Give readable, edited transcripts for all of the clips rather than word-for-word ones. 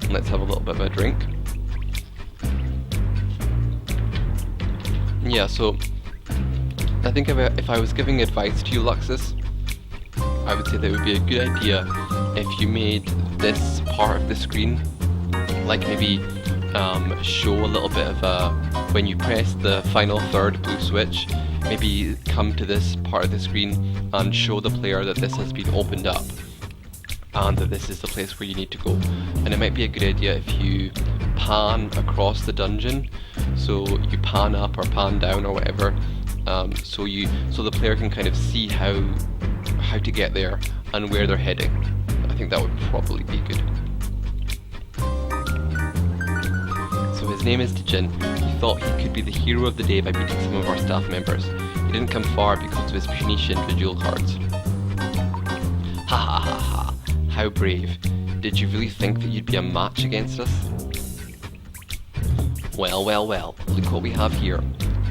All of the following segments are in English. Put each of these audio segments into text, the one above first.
Let's have a little bit of a drink. Yeah, so I think if I was giving advice to you, Luxus, I would say that it would be a good idea if you made this part of the screen, like maybe show a little bit of a, when you press the final third blue switch, maybe come to this part of the screen and show the player that this has been opened up and that this is the place where you need to go. And it might be a good idea if you pan across the dungeon, so you pan up or pan down or whatever, so the player can kind of see how to get there and where they're heading. I think that would probably be good. So his name is Jin. He thought he could be the hero of the day by beating some of our staff members. He didn't come far because of his puny Shindra duel cards. Ha ha ha ha. How brave. Did you really think that you'd be a match against us? Well, well, well. Look what we have here.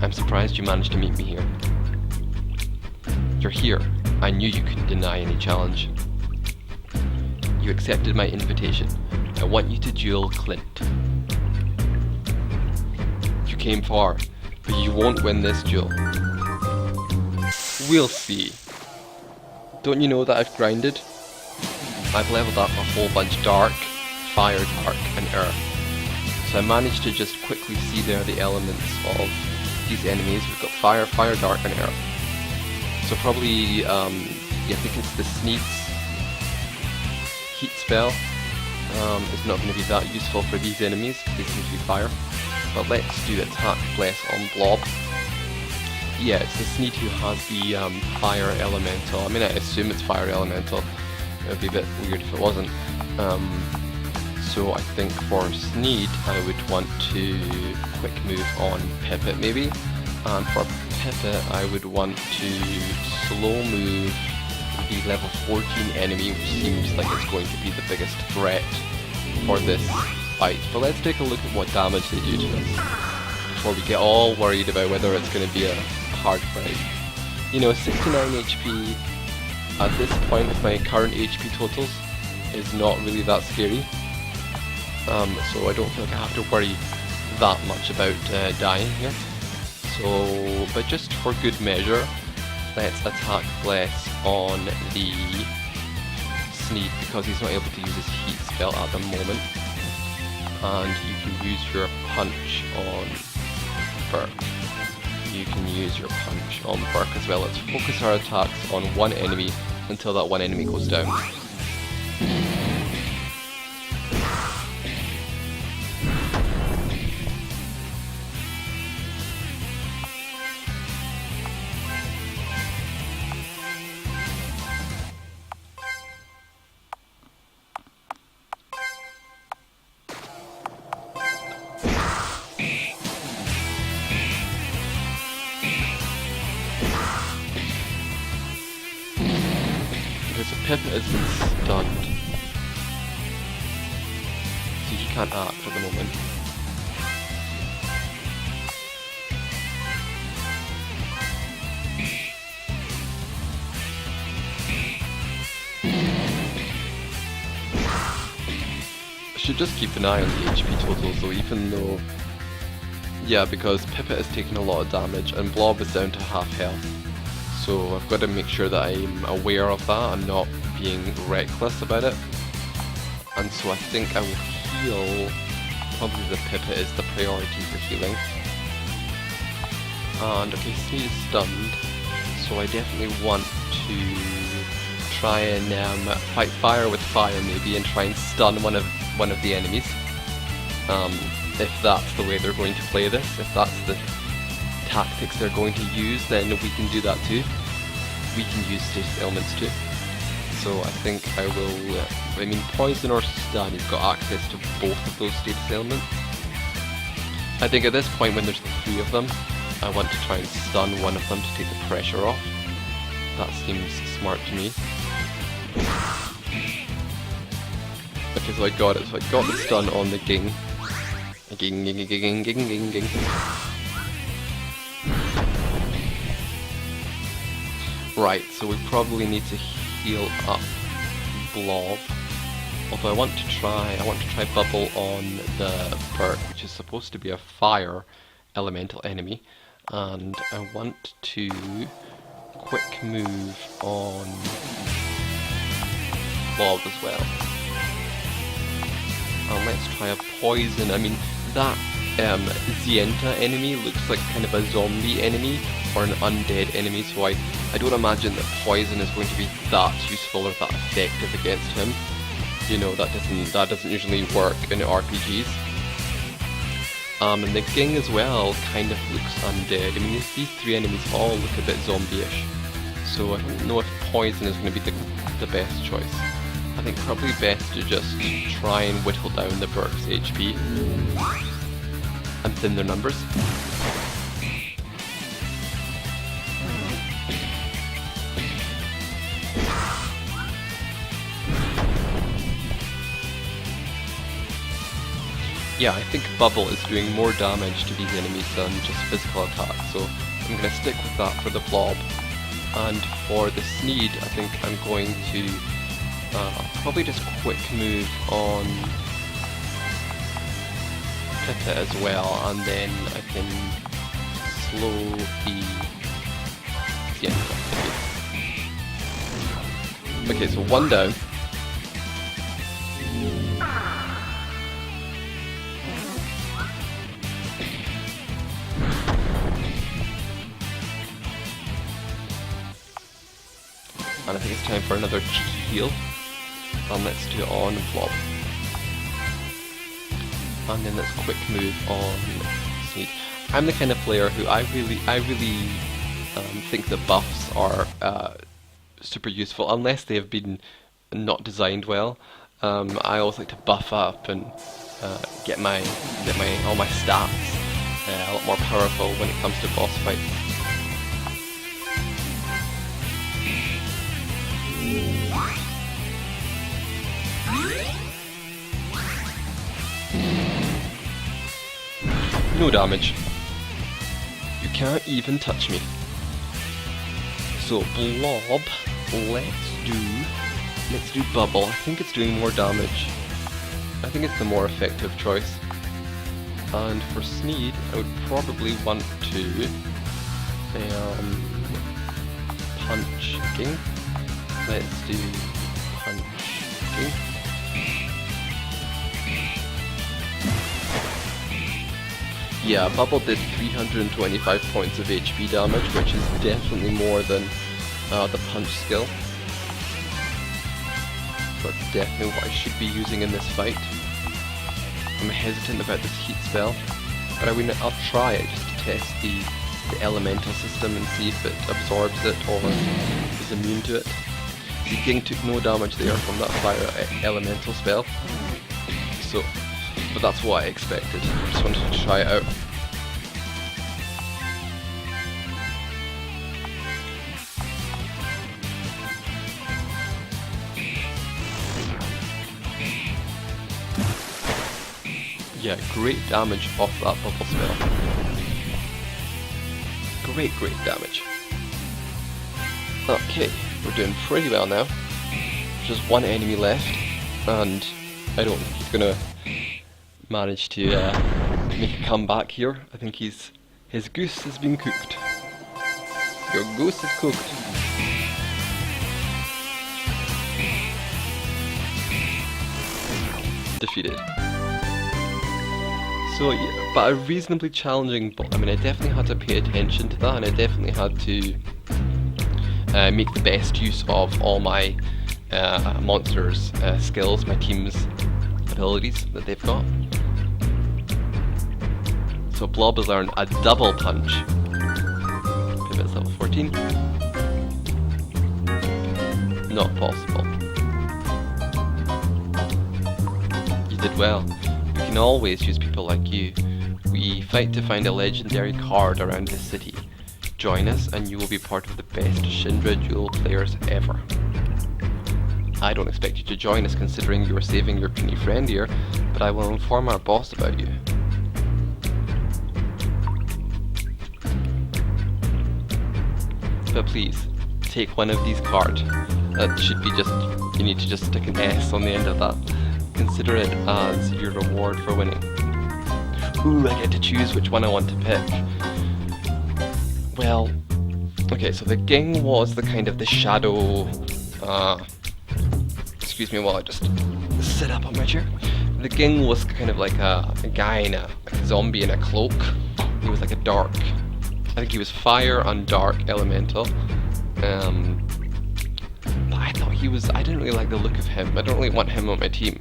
I'm surprised you managed to meet me here. You're here. I knew you couldn't deny any challenge. You accepted my invitation. I want you to duel Clint. You came far, but you won't win this duel. We'll see. Don't you know that I've grinded? I've leveled up a whole bunch dark, fire, dark, and earth. So I managed to just quickly see there the elements of these enemies. We've got fire, fire, dark, and earth. So probably, I think it's the Sneed's heat spell is not going to be that useful for these enemies, because they seem to be fire. But let's do attack bless on Blob. Yeah, it's the Sneed who has the fire elemental. I mean, I assume it's fire elemental. It would be a bit weird if it wasn't. So I think for Sneed, I would want to quick move on Pipit maybe. And for Pipit, I would want to slow move the level 14 enemy, which seems like it's going to be the biggest threat for this fight. But let's take a look at what damage they do to us before we get all worried about whether it's going to be a hard fight. You know, 69 HP at this point with my current HP totals is not really that scary. So I don't feel like I have to worry that much about dying here. So, but just for good measure, let's attack Bless on the Sneed because he's not able to use his heat spell at the moment. And you can use your punch on Burke. You can use your punch on Burke as well. Let's focus our attacks on one enemy until that one enemy goes down. Pipit is stunned, so he can't act at the moment. I should just keep an eye on the HP totals though, even though... Yeah, because Pipit is taking a lot of damage and Blob is down to half health. So I've got to make sure that I'm aware of that and not being reckless about it. And so I think I will heal, probably the Pipit is the priority for healing. And okay, Sneed is stunned, so I definitely want to try and fight fire with fire maybe and try and stun one of the enemies. If that's the way they're going to play this, if that's the tactics they're going to use, then we can do that too. We can use status elements too. So I think I will, I mean poison or stun, he's got access to both of those status elements. I think at this point when there's the three of them, I want to try and stun one of them to take the pressure off. That seems smart to me. Okay, so I got it, so I got the stun on the Ging. Ging, ging, ging, ging, ging, ging, ging. Right, so we probably need to heal up Blob. Although I want to try Bubble on the bird, which is supposed to be a fire elemental enemy, and I want to quick move on Blob as well. And let's try a poison. I mean, that Zienta enemy looks like kind of a zombie enemy or an undead enemy, so I don't imagine that poison is going to be that useful or that effective against him. You know, that doesn't usually work in RPGs. And the Ging as well kind of looks undead. I mean, these three enemies all look a bit zombie-ish, so I don't know if poison is going to be the best choice. I think probably best to just try and whittle down the Burk's HP and thin their numbers. Yeah, I think Bubble is doing more damage to these enemies than just physical attack, so I'm going to stick with that for the Blob. And for the Sneed, I think I'm going to probably just quick move on Pippa as well, and then I can slow the Zienta. Okay, so one down. And I think it's time for another cheeky heal. And let's do it on Blob. And then let's quick move on Sneed. I'm the kind of player who I really think the buffs are super useful, unless they have been not designed well. I always like to buff up and get my all my stats a lot more powerful when it comes to boss fights. No damage. You can't even touch me. So Blob, let's do Bubble. I think it's doing more damage. I think it's the more effective choice. And for Sneed, I would probably want to punch Ging. Let's do punch Ging. Yeah, Bubble did 325 points of HP damage, which is definitely more than the punch skill. So that's definitely what I should be using in this fight. I'm hesitant about this heat spell, but I'll try it just to test the elemental system and see if it absorbs it or is immune to it. See, Ging took no damage there from that fire elemental spell, so, but that's what I expected. I just wanted to try it out. Yeah, great damage off that bubble spell. Great damage. Okay, we're doing pretty well now. Just one enemy left, and I don't think he's gonna manage to make a comeback here. I think his goose has been cooked. Your goose is cooked. Defeated. So yeah, but a reasonably challenging boss. I mean, I definitely had to pay attention to that, and I definitely had to make the best use of all my monsters' skills, my team's abilities that they've got. So Blob has learned a double punch. Pivot's level 14. Not possible. You did well. We can always use people like you. We fight to find a legendary card around this city. Join us and you will be part of the best Shindra Duel players ever. I don't expect you to join us considering you are saving your puny friend here, but I will inform our boss about you. But please, take one of these cards. That should be just, you need to just stick an S on the end of that. Consider it as your reward for winning. Ooh, I get to choose which one I want to pick. Well, okay, so the Ging was the kind of the shadow... excuse me while I just sit up on my chair. The Ging was kind of like a guy in like a zombie in a cloak. He was like a dark... I think he was fire and dark elemental. But I thought he was... I didn't really like the look of him. I don't really want him on my team.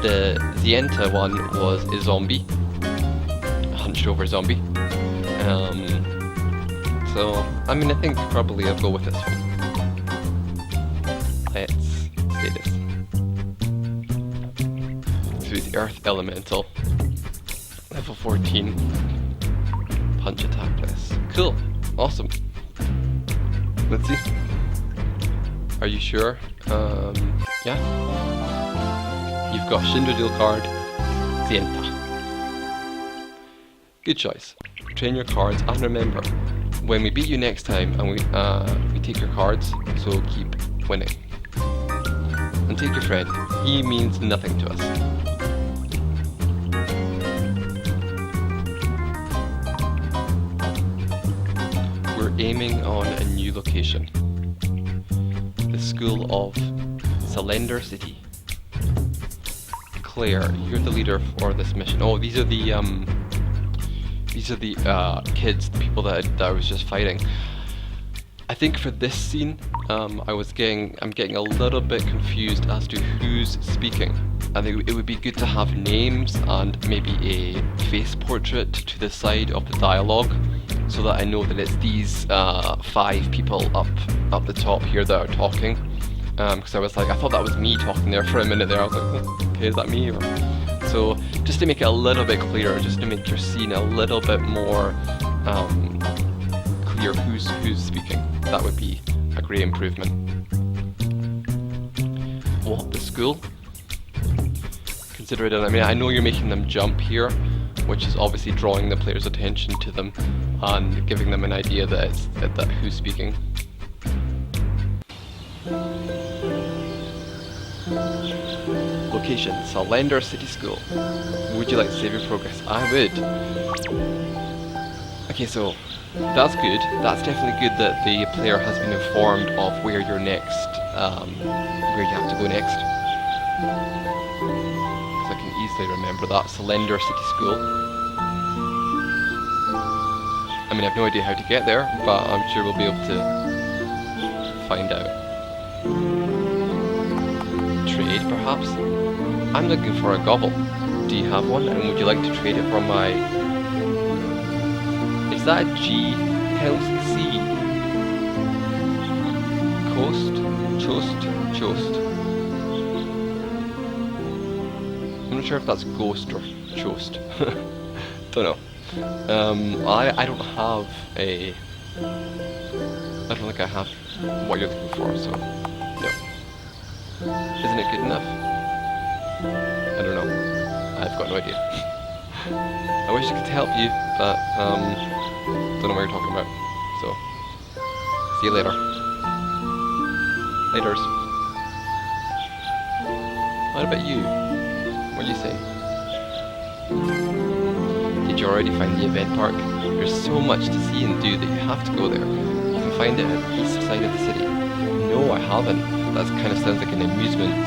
The Zienta one was a zombie. A hunched over zombie. So, I mean, I think probably I'll go with this one. Let's say this. So he's Earth Elemental. Level 14. Punch attack this. Cool. Awesome. Let's see. Are you sure? Yeah. You've got Shindra dual card, Zienta. Good choice. Train your cards, and remember, when we beat you next time, and we take your cards, so keep winning. And take your friend. He means nothing to us. We're aiming on a new location. The School of Slender City. Claire, you're the leader for this mission. Oh, these are the kids, the people that I was just fighting. I think for this scene, I'm getting a little bit confused as to who's speaking. I think it would be good to have names and maybe a face portrait to the side of the dialogue, so that I know that it's these 5 people up the top here that are talking. Because I thought that was me talking there for a minute there. I was like, oh, okay, is that me? So just to make it a little bit clearer, just to make your scene a little bit more clear who's speaking, that would be a great improvement. What, the school? Consider it, I mean, I know you're making them jump here, which is obviously drawing the player's attention to them and giving them an idea that it's that who's speaking. Location, Slender City School. Would you like to save your progress? I would. Okay, so that's good. That's definitely good that the player has been informed of where you're next, where you have to go next. Because I can easily remember that. Slender City School. I mean, I have no idea how to get there, but I'm sure we'll be able to find out. Trade, perhaps? I'm looking for a gobble. Do you have one? And would you like to trade it for my... Is that a G? Kind of looks like a C. Coast? Chost? Chost. I'm not sure if that's ghost or chost. Don't know. I don't have a... I don't think I have what you're looking for, so... No. Isn't it good enough? I don't know. I've got no idea. I wish I could help you, but don't know what you're talking about. So, see you later. Laters. What about you? What are you saying? Did you already find the event park? There's so much to see and do that you have to go there. You can find it at the east side of the city. No, I haven't. That kind of sounds like an amusement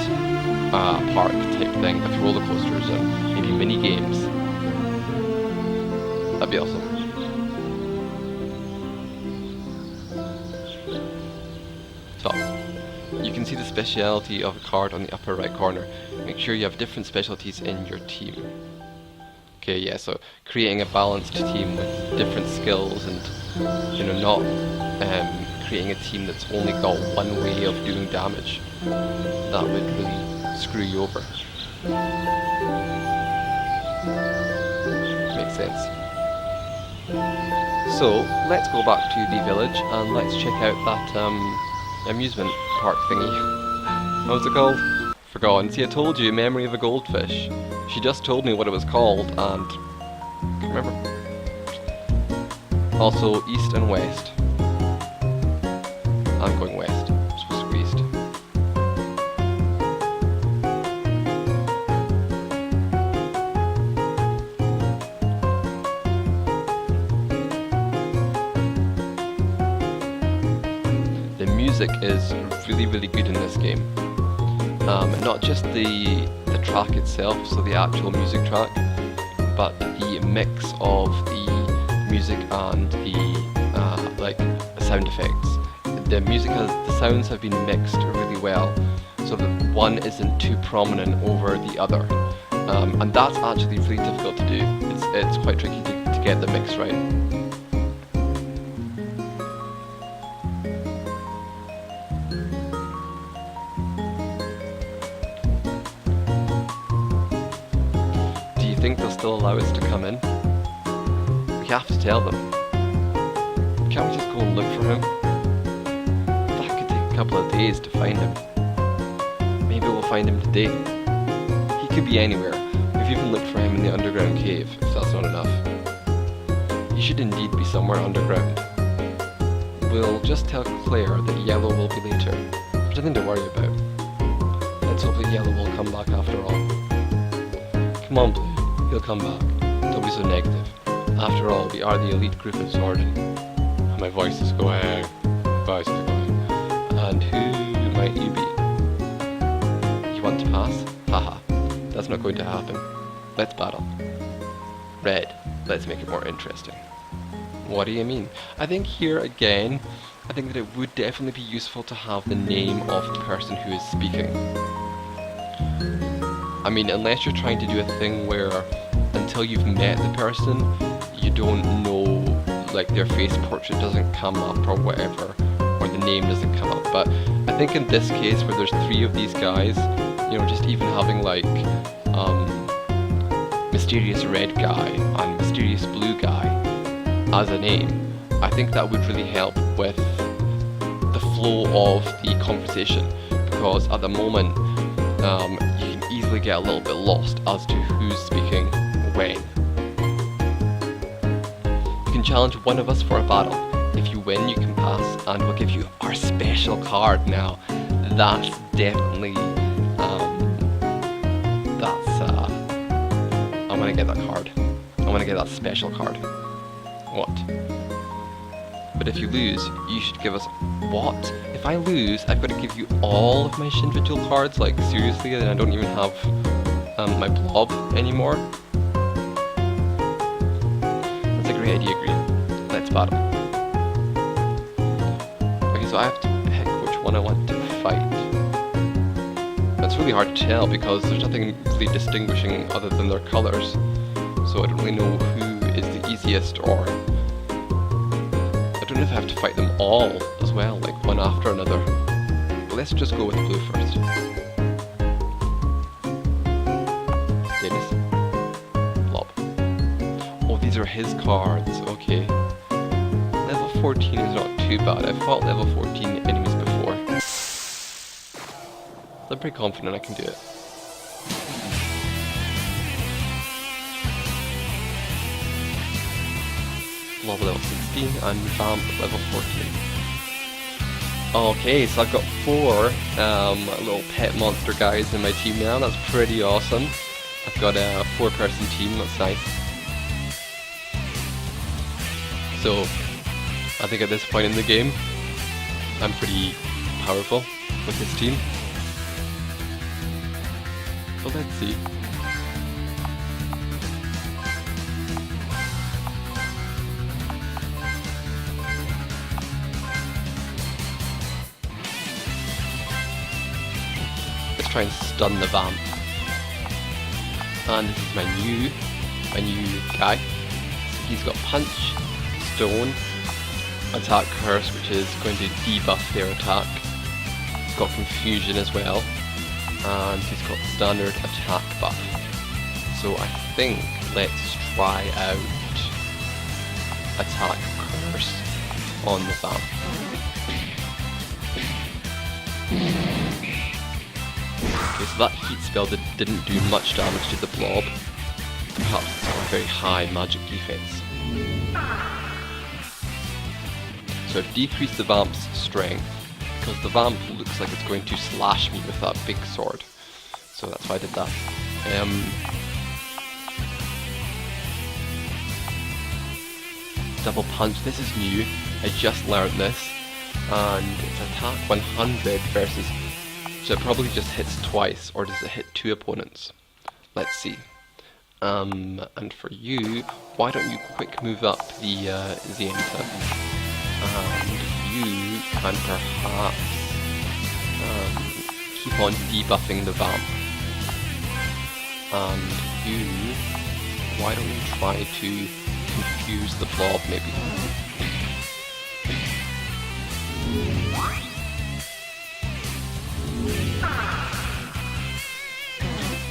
park type thing with roller coasters and maybe mini games. That'd be awesome. So, you can see the speciality of a card on the upper right corner. Make sure you have different specialties in your team. Okay, yeah, so creating a balanced team with different skills and, not creating a team that's only got one way of doing damage. That would really screw you over. Makes sense. So, let's go back to the village and let's check out that amusement park thingy. What was it called? Forgotten. See, I told you, Memory of a Goldfish. She just told me what it was called and I can't remember. Also, east and west. I'm going west. I'm supposed to go east. music is really, really good in this game. Not just the track itself, so the actual music track, but the mix of the music and the like sound effects. The sounds have been mixed really well, so that one isn't too prominent over the other, and that's actually really difficult to do. It's quite tricky to get the mix right. Do you think they'll still allow us to come in? We have to tell them. Can't we just go and look for him? That could take a couple of days to find him. Maybe we'll find him today. He could be anywhere. We've even looked for him in the underground cave, if that's not enough. He should indeed be somewhere underground. We'll just tell Claire that Yellow will be later. There's nothing to worry about. Let's hope that Yellow will come back after all. Come on, Blue. He'll come back. Don't be so negative. After all, we are the elite group of Swording. My voice is going. Voice is going. And who might you be? You want to pass? Haha. That's not going to happen. Let's battle. Red. Let's make it more interesting. What do you mean? I think here again, I think that it would definitely be useful to have the name of the person who is speaking. I mean, unless you're trying to do a thing where until you've met the person, you don't know, like their face portrait doesn't come up or whatever, or the name doesn't come up. But I think in this case where there's 3 of these guys, you know, just even having like Mysterious Red Guy and Mysterious Blue Guy as a name, I think that would really help with the flow of the conversation, because at the moment you can easily get a little bit lost as to who's speaking when. You can challenge one of us for a battle. If you win, you can pass, and we'll give you our special card. Now, that's definitely I want to get that card. I want to get that special card. What? But if you lose, you should give us... What? If I lose, I've got to give you all of my Shindra Duel cards? Like, seriously? Then I don't even have my blob anymore? That's a great idea, Green. Let's battle. Okay, so I have to pick which one I want to fight. It's really hard to tell because there's nothing really distinguishing other than their colours. So I don't really know who is the easiest, or... I don't know if I have to fight them all as well, like one after another. But let's just go with blue first. Dennis. Blob. Oh, these are his cards, okay. Level 14 is not too bad. I've fought level 14 enemies before. I'm pretty confident I can do it. Blob level 16 and Vamp level 14. Okay, so I've got 4 little pet monster guys in my team now. That's pretty awesome. I've got a 4-person team, that's nice. So, I think at this point in the game, I'm pretty powerful with this team. So let's see. Let's try and stun the Vamp. And this is my new guy. He's got Punch, Stone, Attack Curse, which is going to debuff their attack. He's got Confusion as well. And he's got standard attack buff. So I think let's try out Attack Curse on the Vamp. Okay, so that heat spell didn't do much damage to the blob. Perhaps it's got a very high magic defense. So I've decreased the Vamp's strength, because the Vamp looks like it's going to slash me with that big sword. So that's why I did that. Double Punch, this is new. I just learned this. and it's attack 100 versus, so it probably just hits twice, or does it hit 2 opponents? Let's see. And for you, why don't you quick move up the Zenita, and you can perhaps keep on debuffing the Vamp, and you, why don't you try to confuse the Blob maybe?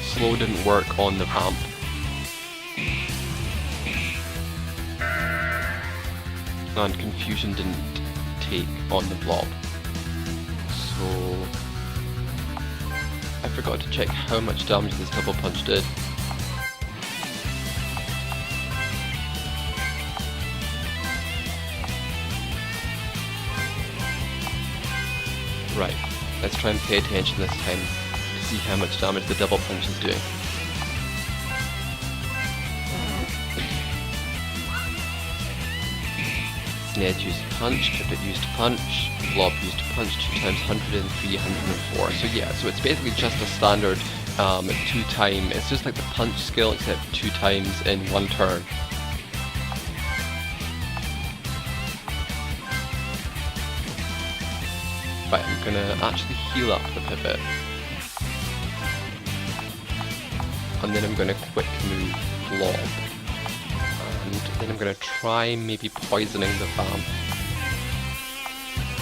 Slow didn't work on the Vamp. And confusion didn't take on the Blob. So I forgot to check how much damage this double punch did. Right, let's try and pay attention this time to see how much damage the double punch is doing. Sned used punch, Pipit used punch, Blob used punch 2 times 103, 104. So yeah, so it's basically just a standard 2 time, it's just like the punch skill except 2 times in 1 turn. Right, I'm gonna actually heal up the Pipit. And then I'm gonna quick move Blob. And then I'm gonna try maybe poisoning the Vamp.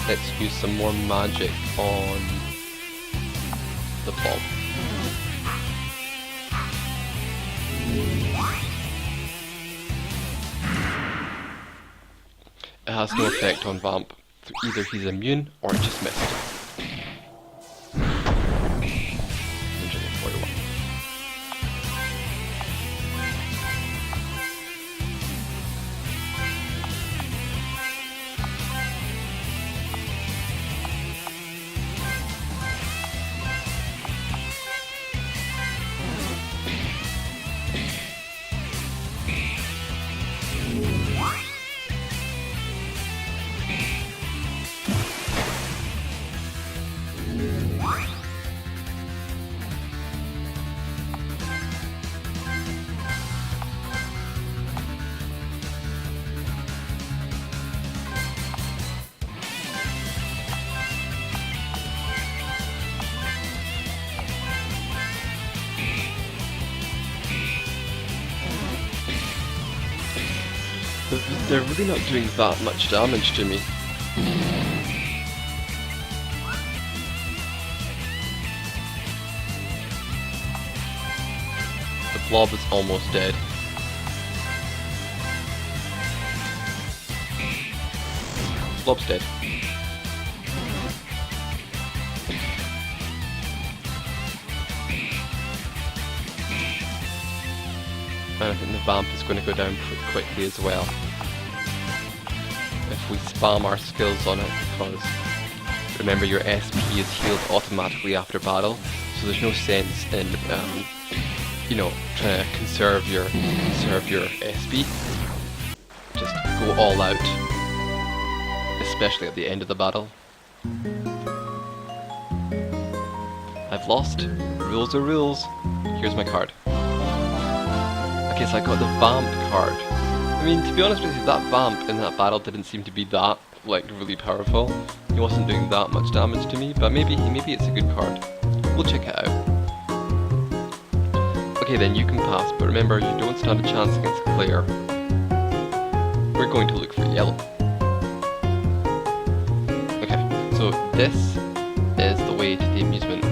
Let's use some more magic on the Blob. It has no effect on Vamp. Either he's immune or it just missed. 141. They're really not doing that much damage to me. The Blob is almost dead. Blob's dead. And I think the Vamp is going to go down pretty quickly as well if we spam our skills on it, because remember your SP is healed automatically after battle, so there's no sense in you know, trying to conserve your SP. Just go all out, especially at the end of the battle. I've lost. Rules are rules. Here's my card. Okay, so I got the Vamp card. I mean, to be honest with you, that Vamp in that battle didn't seem to be that, like, really powerful. He wasn't doing that much damage to me, but maybe it's a good card. We'll check it out. Okay then, you can pass, but remember, you don't stand a chance against Claire. We're going to look for yellow. Okay, so this is the way to the amusement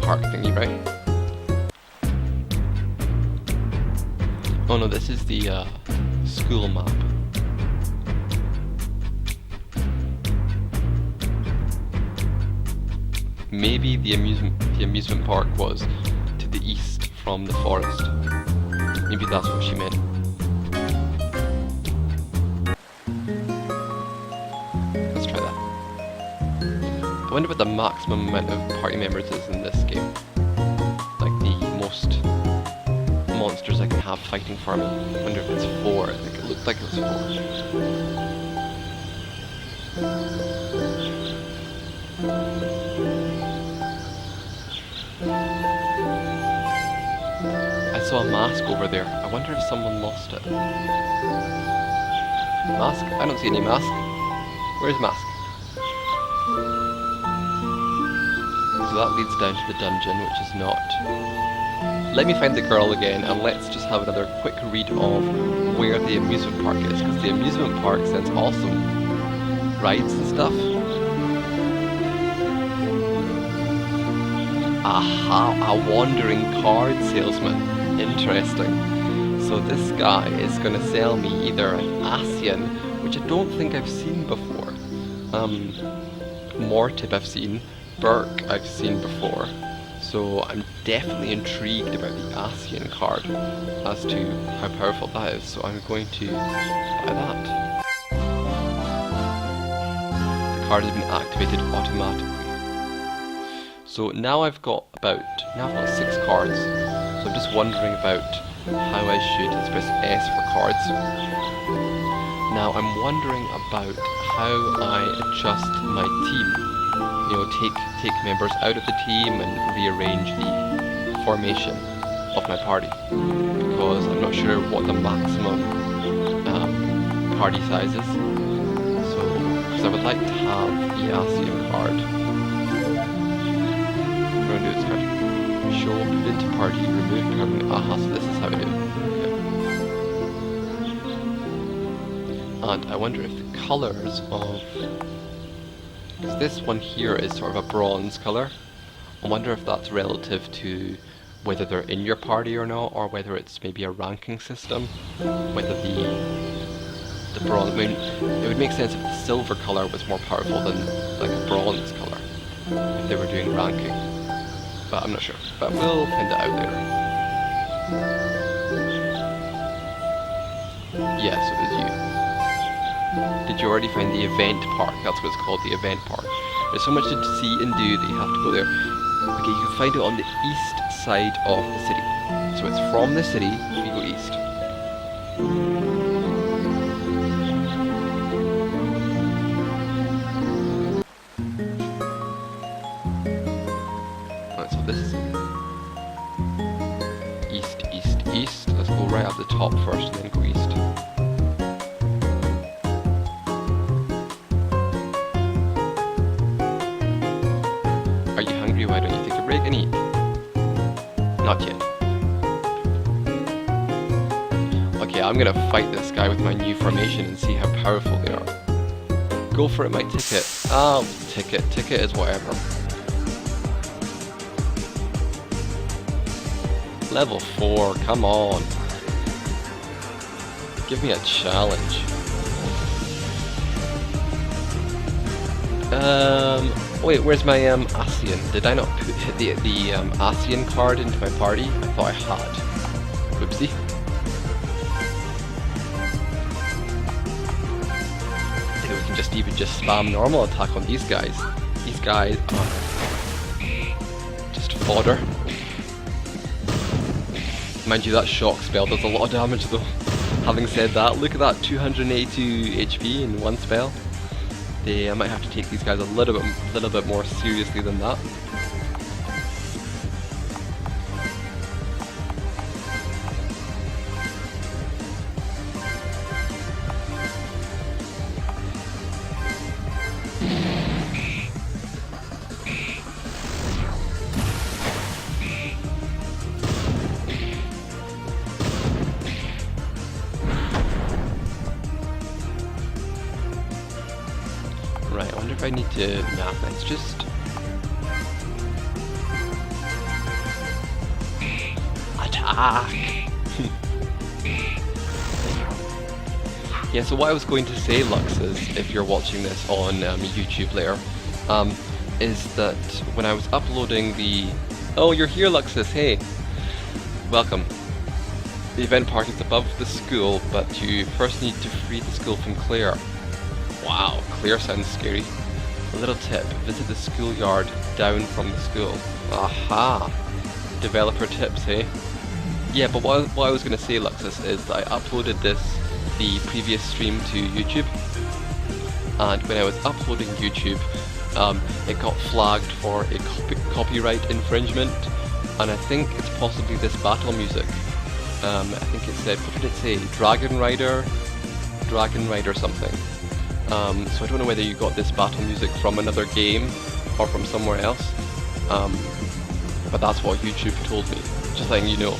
park thingy, right? Oh no, this is the school map. Maybe the amusement park was to the east from the forest. Maybe that's what she meant. Let's try that. I wonder what the maximum amount of party members is in this game. Like the most monsters I can have fighting for me. I wonder if it's 4. I think it looked like it was 4. I saw a mask over there. I wonder if someone lost it. Mask? I don't see any mask. Where's mask? So that leads down to the dungeon, which is not. Let me find the girl again, and let's just have another quick read of where the amusement park is, because the amusement park sounds awesome. Rides and stuff. Aha, a wandering card salesman. Interesting. So this guy is going to sell me either an Asian, which I don't think I've seen before. Mortib I've seen. Burke I've seen before. So I'm definitely intrigued about the Asian card as to how powerful that is. So I'm going to buy that. The card has been activated automatically. So now I've got 6 cards. So I'm just wondering about how I should, let's press S for cards. Now I'm wondering about how I adjust my team. You know, take members out of the team and rearrange the formation of my party. Because I'm not sure what the maximum party size is. So, because I would like to have the Asian card. I'm going to do this card. Show, put into party, remove card. Aha, so this is how I do it. Yeah. And I wonder if the colours of... because this one here is sort of a bronze colour. I wonder if that's relative to whether they're in your party or not, or whether it's maybe a ranking system. Whether the bronze... I mean, it would make sense if the silver colour was more powerful than like a bronze colour, if they were doing ranking. But I'm not sure. But we'll find it out later. Yes, it was you. Did you already find the event park? That's what it's called, the event park. There's so much to see and do that you have to go there. Okay, you can find it on the east side of the city. So it's from the city, we go east. Right, so this is east, east, east. Let's go right up the top first and then go east. Why don't you take a break and eat? Not yet. Okay, I'm gonna fight this guy with my new formation and see how powerful they are. Go for it, my ticket. Oh, ticket is whatever. Level 4, come on. Give me a challenge. Wait, where's my Asian? Did I not hit the Asian card into my party? I thought I had. Whoopsie. I think we can even just spam normal attack on these guys. These guys are just fodder. Mind you, that shock spell does a lot of damage though. Having said that, look at that, 282 HP in one spell. I might have to take these guys a little bit more seriously than that. Right, I wonder if I need to... Nah, let's just... attack! Yeah, so what I was going to say, Lux, is, if you're watching this on YouTube later, is that when I was uploading the... Oh, you're here, Luxus, hey! Welcome. The event park is above the school, but you first need to free the school from Claire. Wow, Claire sounds scary. A little tip, visit the schoolyard down from the school. Aha! Developer tips, hey? Yeah, but what I was going to say, Luxus, is that I uploaded the previous stream to YouTube, and when I was uploading YouTube, it got flagged for a copyright infringement, and I think it's possibly this battle music. I think it said, what did it say? Dragon Rider something. So I don't know whether you got this battle music from another game or from somewhere else, but that's what YouTube told me. Just letting you know.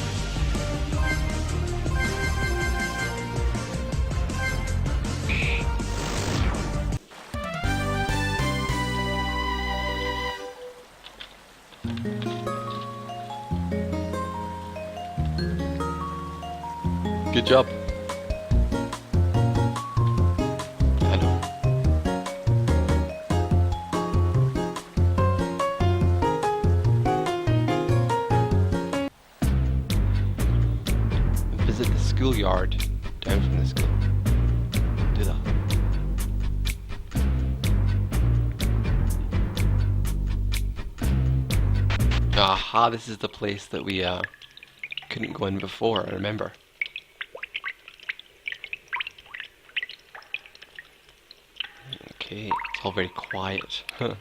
Good job. Hello. Visit the schoolyard down from the school. Do that. Aha, this is the place that we couldn't go in before, I remember. Okay, it's all very quiet. A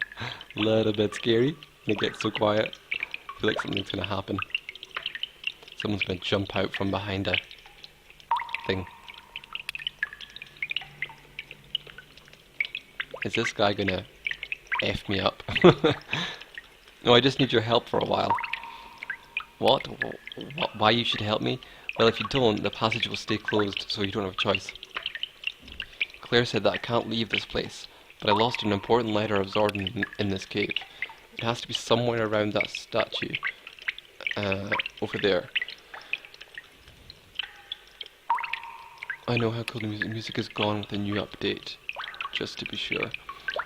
little bit scary when it gets so quiet. I feel like something's gonna happen. Someone's gonna jump out from behind a thing. Is this guy gonna F me up? No, I just need your help for a while. What? Why you should help me? Well, if you don't, the passage will stay closed, so you don't have a choice. Claire said that I can't leave this place, but I lost an important letter of Zordon in this cave. It has to be somewhere around that statue. Over there. I know how cool the music is gone with the new update. Just to be sure.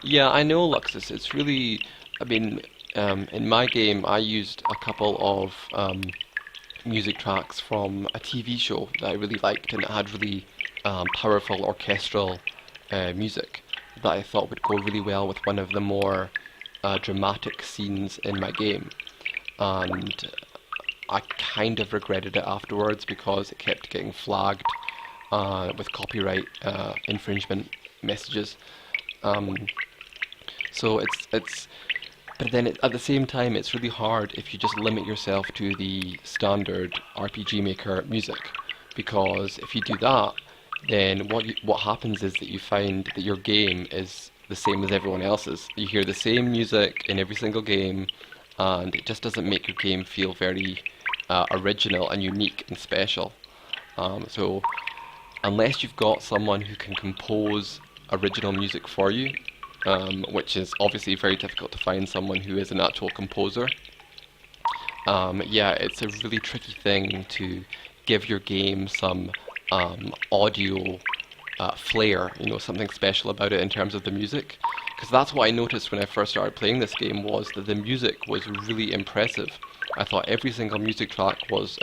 Yeah, I know, Luxus. It's really... I mean, in my game, I used a couple of music tracks from a TV show that I really liked, and it had really powerful orchestral music that I thought would go really well with one of the more dramatic scenes in my game. And I kind of regretted it afterwards because it kept getting flagged with copyright infringement messages. So it's but then at the same time, it's really hard if you just limit yourself to the standard RPG Maker music, because if you do that, then what happens is that you find that your game is the same as everyone else's. You hear the same music in every single game, and it just doesn't make your game feel very original and unique and special. So unless you've got someone who can compose original music for you, which is obviously very difficult to find someone who is an actual composer. Yeah, it's a really tricky thing to give your game some audio flair, you know, something special about it in terms of the music. Because that's what I noticed when I first started playing this game, was that the music was really impressive. I thought every single music track was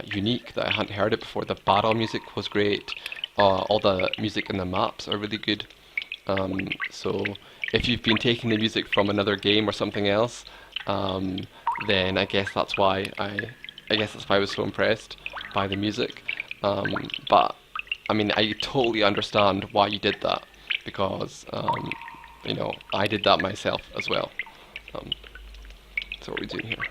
unique, that I hadn't heard it before. The battle music was great. All the music in the maps are really good. So if you've been taking the music from another game or something else, then I guess that's why I was so impressed by the music. But I mean, I totally understand why you did that, because you know, I did that myself as well. So what are we doing here?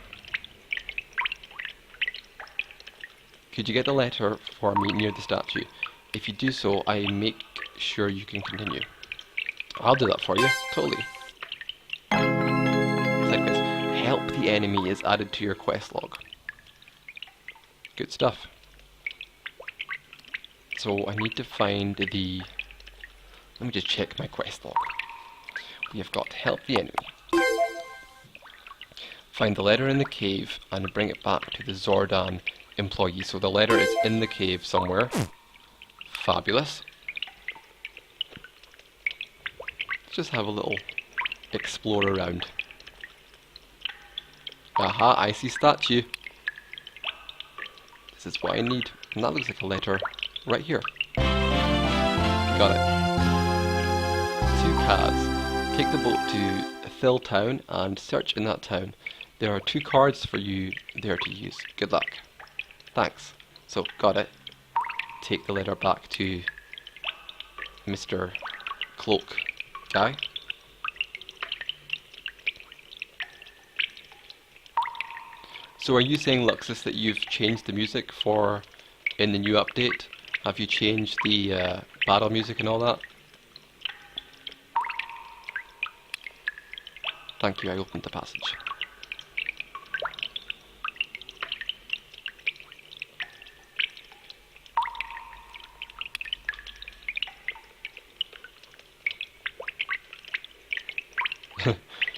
Could you get the letter for me near the statue? If you do so, I make sure you can continue. I'll do that for you, totally. It's like this. Help the enemy is added to your quest log. Good stuff. So I need to find the... Let me just check my quest log. We have got help the enemy. Find the letter in the cave and bring it back to the Zordan employee. So the letter is in the cave somewhere. Fabulous. Just have a little explore around. Aha, I see statue. This is what I need. And that looks like a letter right here. Got it. 2 cards. Take the boat to Thill Town and search in that town. There are 2 cards for you there to use. Good luck. Thanks. So, got it. Take the letter back to Mr. Cloak guy. So are you saying, Luxus, that you've changed the music for in the new update? Have you changed the battle music and all that? Thank you, I opened the passage.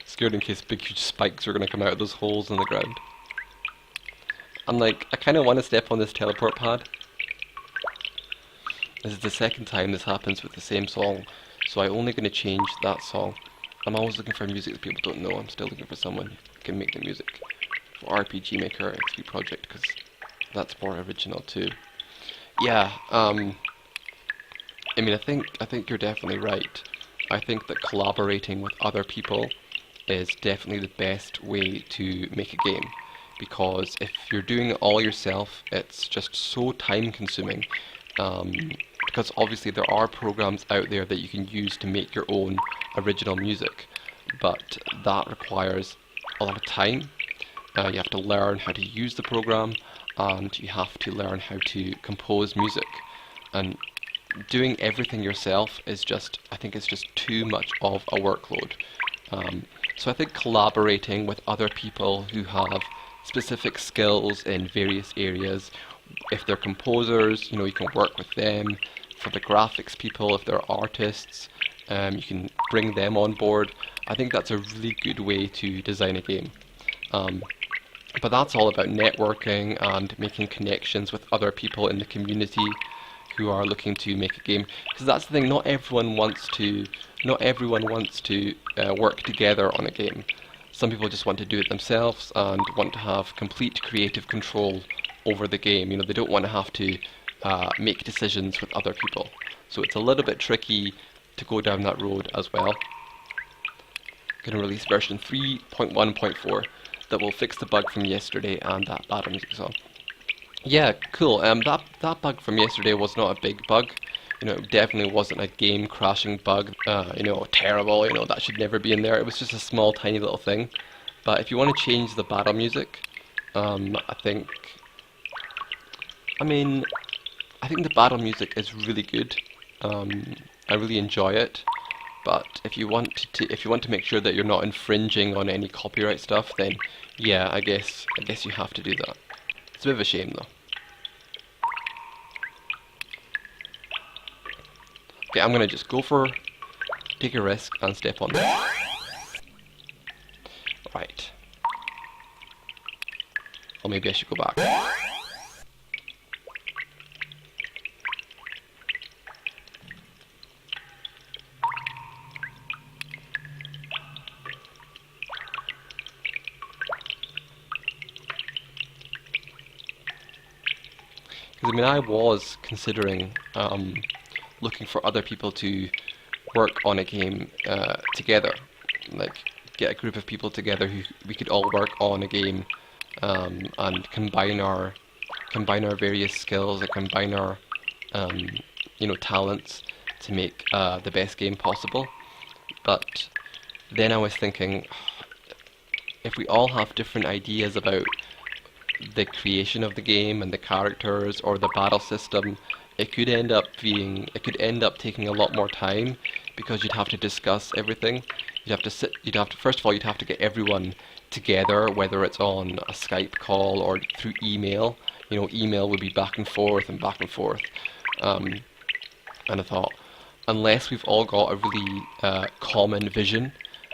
Scared in case big huge spikes are going to come out of those holes in the ground. I'm like, I kind of want to step on this teleport pad. This is the second time this happens with the same song, so I'm only going to change that song. I'm always looking for music that people don't know. I'm still looking for someone who can make the music for RPG Maker XP Project, because that's more original too. Yeah, I mean, I think you're definitely right. I think that collaborating with other people is definitely the best way to make a game, because if you're doing it all yourself, it's just so time consuming. Because obviously there are programs out there that you can use to make your own original music, but that requires a lot of time. You have to learn how to use the program, and you have to learn how to compose music. And doing everything yourself is just, I think it's just too much of a workload. So I think collaborating with other people who have specific skills in various areas, if they're composers, you can work with them. For the graphics people, if they're artists, you can bring them on board. I think that's a really good way to design a game. But that's all about networking and making connections with other people in the community who are looking to make a game. Because that's the thing, not everyone wants to work together on a game. Some people just want to do it themselves and want to have complete creative control over the game. They don't want to have to make decisions with other people. So it's a little bit tricky to go down that road as well. Going to release version 3.1.4 that will fix the bug from yesterday and that battle music song. Yeah, cool. That bug from yesterday was not a big bug. It definitely wasn't a game crashing bug. Terrible. That should never be in there. It was just a small, tiny little thing. But if you want to change the battle music, I think the battle music is really good. I really enjoy it. But if you want to make sure that you're not infringing on any copyright stuff, then yeah, I guess you have to do that. It's a bit of a shame though. Okay, I'm gonna just take a risk and step on that. Right. Or maybe I should go back. Because I was considering looking for other people to work on a game together, like get a group of people together who we could all work on a game and combine our various skills and combine our talents to make the best game possible. But then I was thinking, if we all have different ideas about the creation of the game and the characters or the battle system, it could end up taking a lot more time, because you'd have to discuss everything. First of all, you'd have to get everyone together, whether it's on a Skype call or through email. Email would be back and forth and back and forth. And I thought, unless we've all got a really common vision,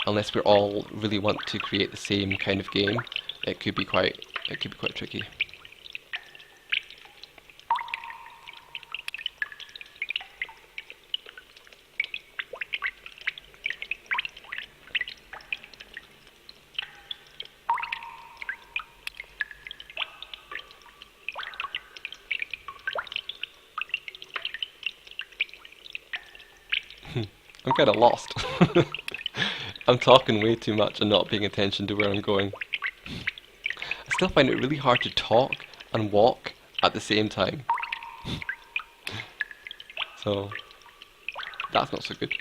unless we all really want to create the same kind of game, it could be quite tricky. I'm kind of lost. I'm talking way too much and not paying attention to where I'm going. I still find it really hard to talk and walk at the same time. So, that's not so good.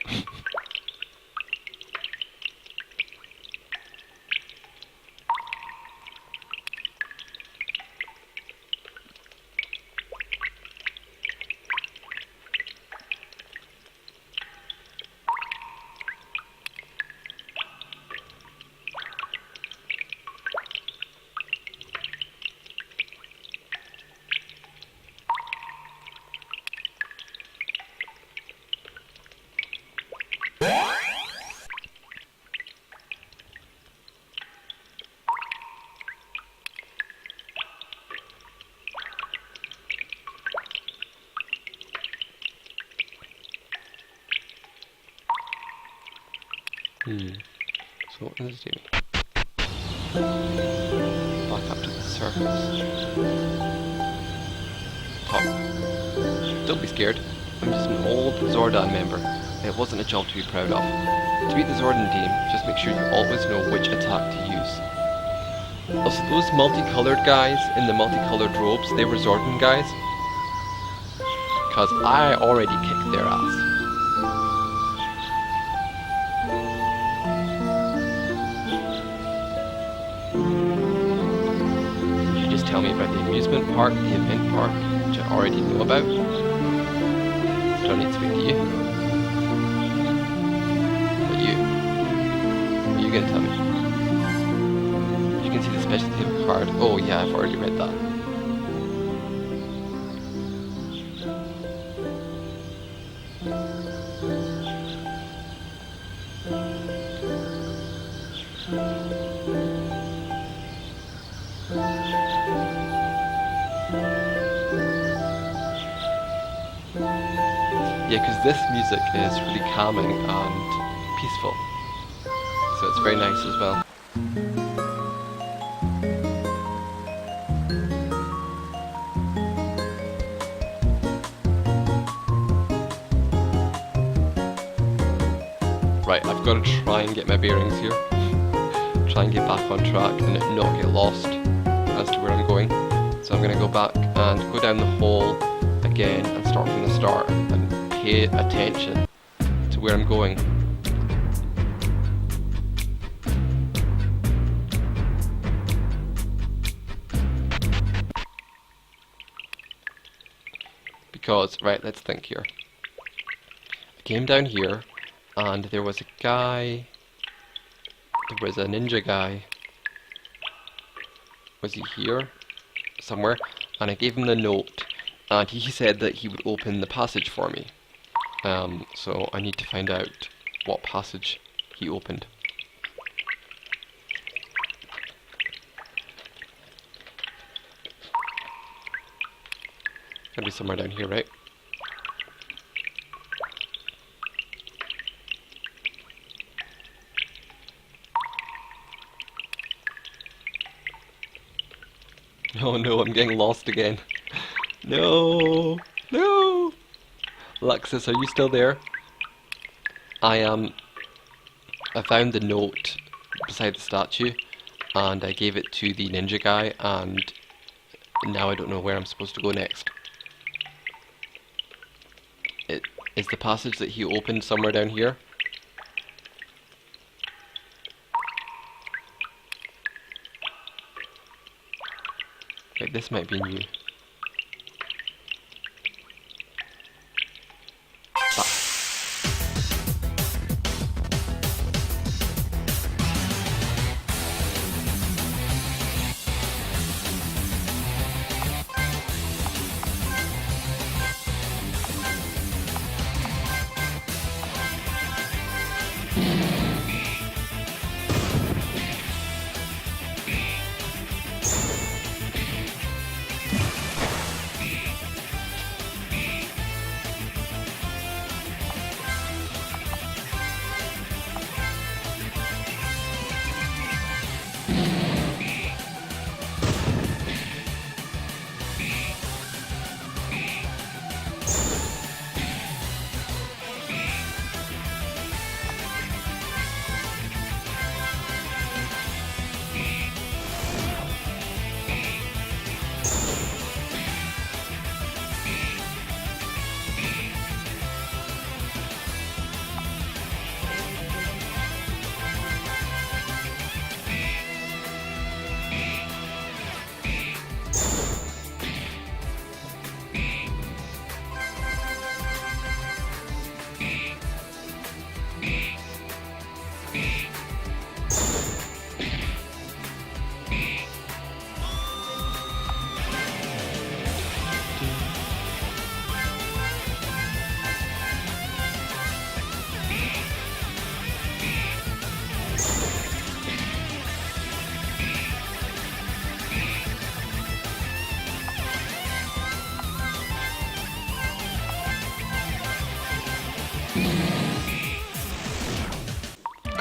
So what does it do? Back up to the surface. Top. Don't be scared. I'm just an old Zordan member. It wasn't a job to be proud of. To beat the Zordan team, just make sure you always know which attack to use. Also, those multicolored guys in the multicolored robes, they were Zordan guys. Because I already kicked their ass. You just tell me about the amusement park, the event park, which I already know about. So I don't need to speak to you. But you. What are you going to tell me? You can see the specialty of a card. Oh yeah, I've already read that. Yeah, because this music is really calming and peaceful. So it's very nice as well. Right, I've got to try and get my bearings here. Try and get back on track and not get lost as to where I'm going. So I'm going to go back and go down the hole again and start from the start and pay attention to where I'm going. Because, right, let's think here. I came down here and there was a guy, there was a ninja guy. Was he here? Somewhere. And I gave him the note and he said that he would open the passage for me. So I need to find out what passage he opened. Gotta be somewhere down here, right? Oh no, I'm getting lost again. No! No! Luxus, are you still there? I found the note beside the statue and I gave it to the ninja guy and now I don't know where I'm supposed to go next. Is the passage that he opened somewhere down here? Right, this might be new.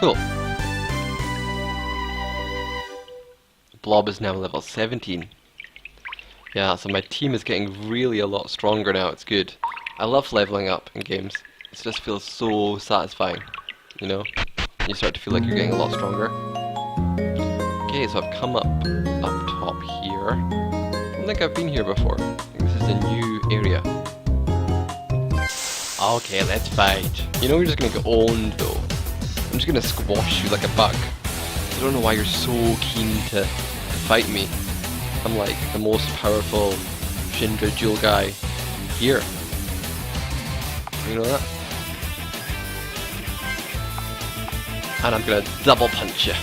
Cool. Blob is now level 17. Yeah, so my team is getting really a lot stronger now. It's good. I love leveling up in games. It just feels so satisfying, you know? You start to feel like you're getting a lot stronger. Okay, so I've come up top here. I don't think I've been here before. I think this is a new area. Okay, let's fight. You know, we're just gonna get owned though. I'm just gonna squash you like a bug. I don't know why you're so keen to fight me. I'm like the most powerful Shindra Duel guy here. You know that? And I'm gonna double punch you.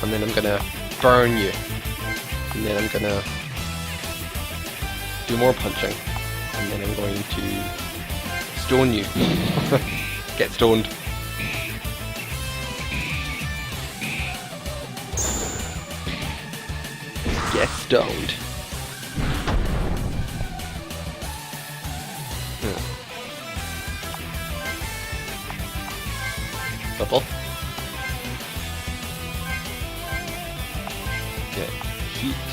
And then I'm gonna burn you. And then I'm gonna do more punching. And then I'm going to stone you. Get stoned. Get stoned. Bubble. Get feet.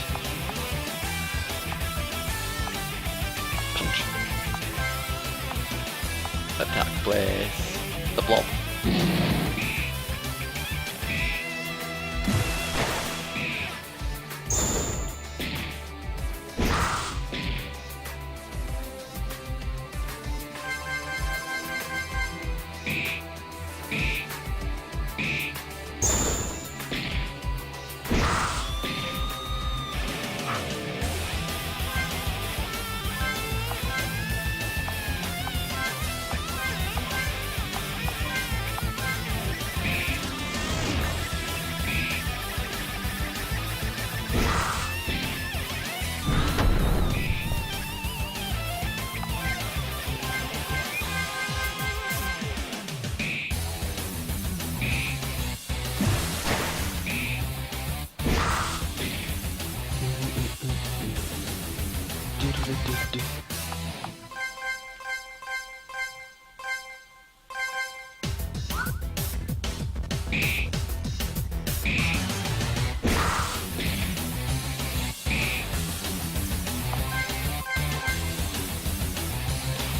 Punch. Attack with the blob.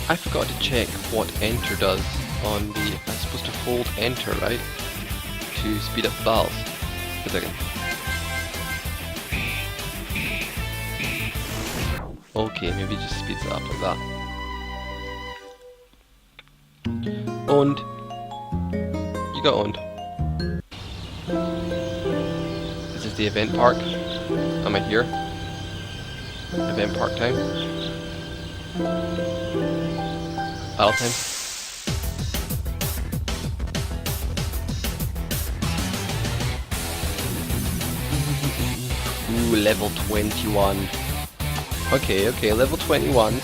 I forgot to check what enter does on the... I'm supposed to hold enter, right? To speed up the battles. Wait a second. Okay, maybe it just speeds it up like that. Owned. You got owned. This is the event park. Am I here? Event park time. Battle time. Ooh, level 21. Okay, level 21.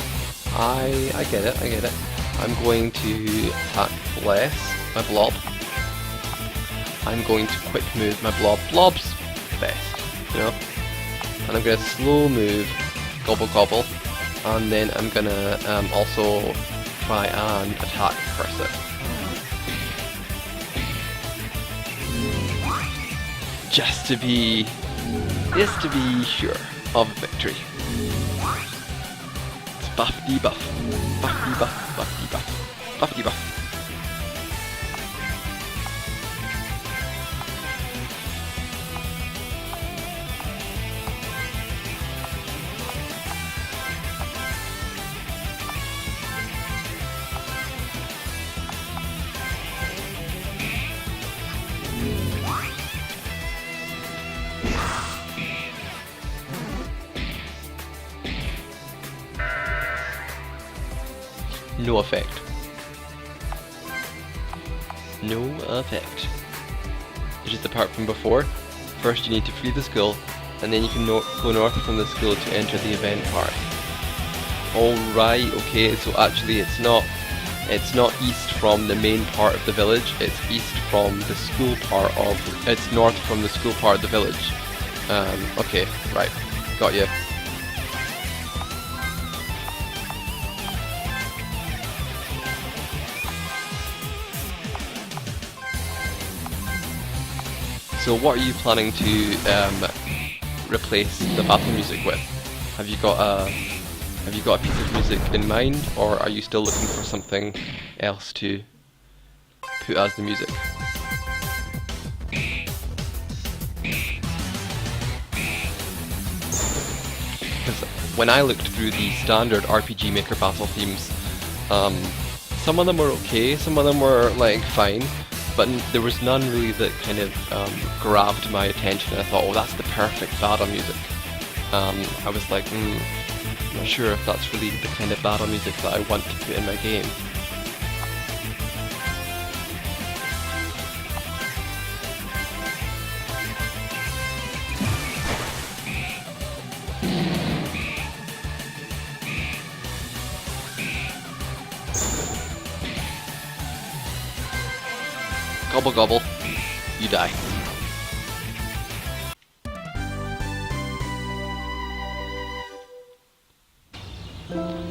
I get it. I'm going to attack less my blob. I'm going to quick move my blob. Blob's best, you know? And I'm gonna slow move, gobble gobble, and then I'm gonna also try and attack first. Just to be sure of victory. It's buff debuff, buff debuff, buff debuff, buff debuff. No effect. No effect. It's just apart from before. First you need to flee the school, and then you can go north from the school to enter the event park. Alright, okay, so actually it's not east from the main part of the village, it's east from the school part of, it's north from the school part of the village. Okay, right, got you. So what are you planning to replace the battle music with? Have you got a piece of music in mind, or are you still looking for something else to put as the music? Because when I looked through the standard RPG Maker battle themes, some of them were okay, some of them were like fine, but there was none really that kind of grabbed my attention, and I thought, oh, that's the perfect battle music. I was like, I'm not sure if that's really the kind of battle music that I want to put in my game. Gobble gobble, you die.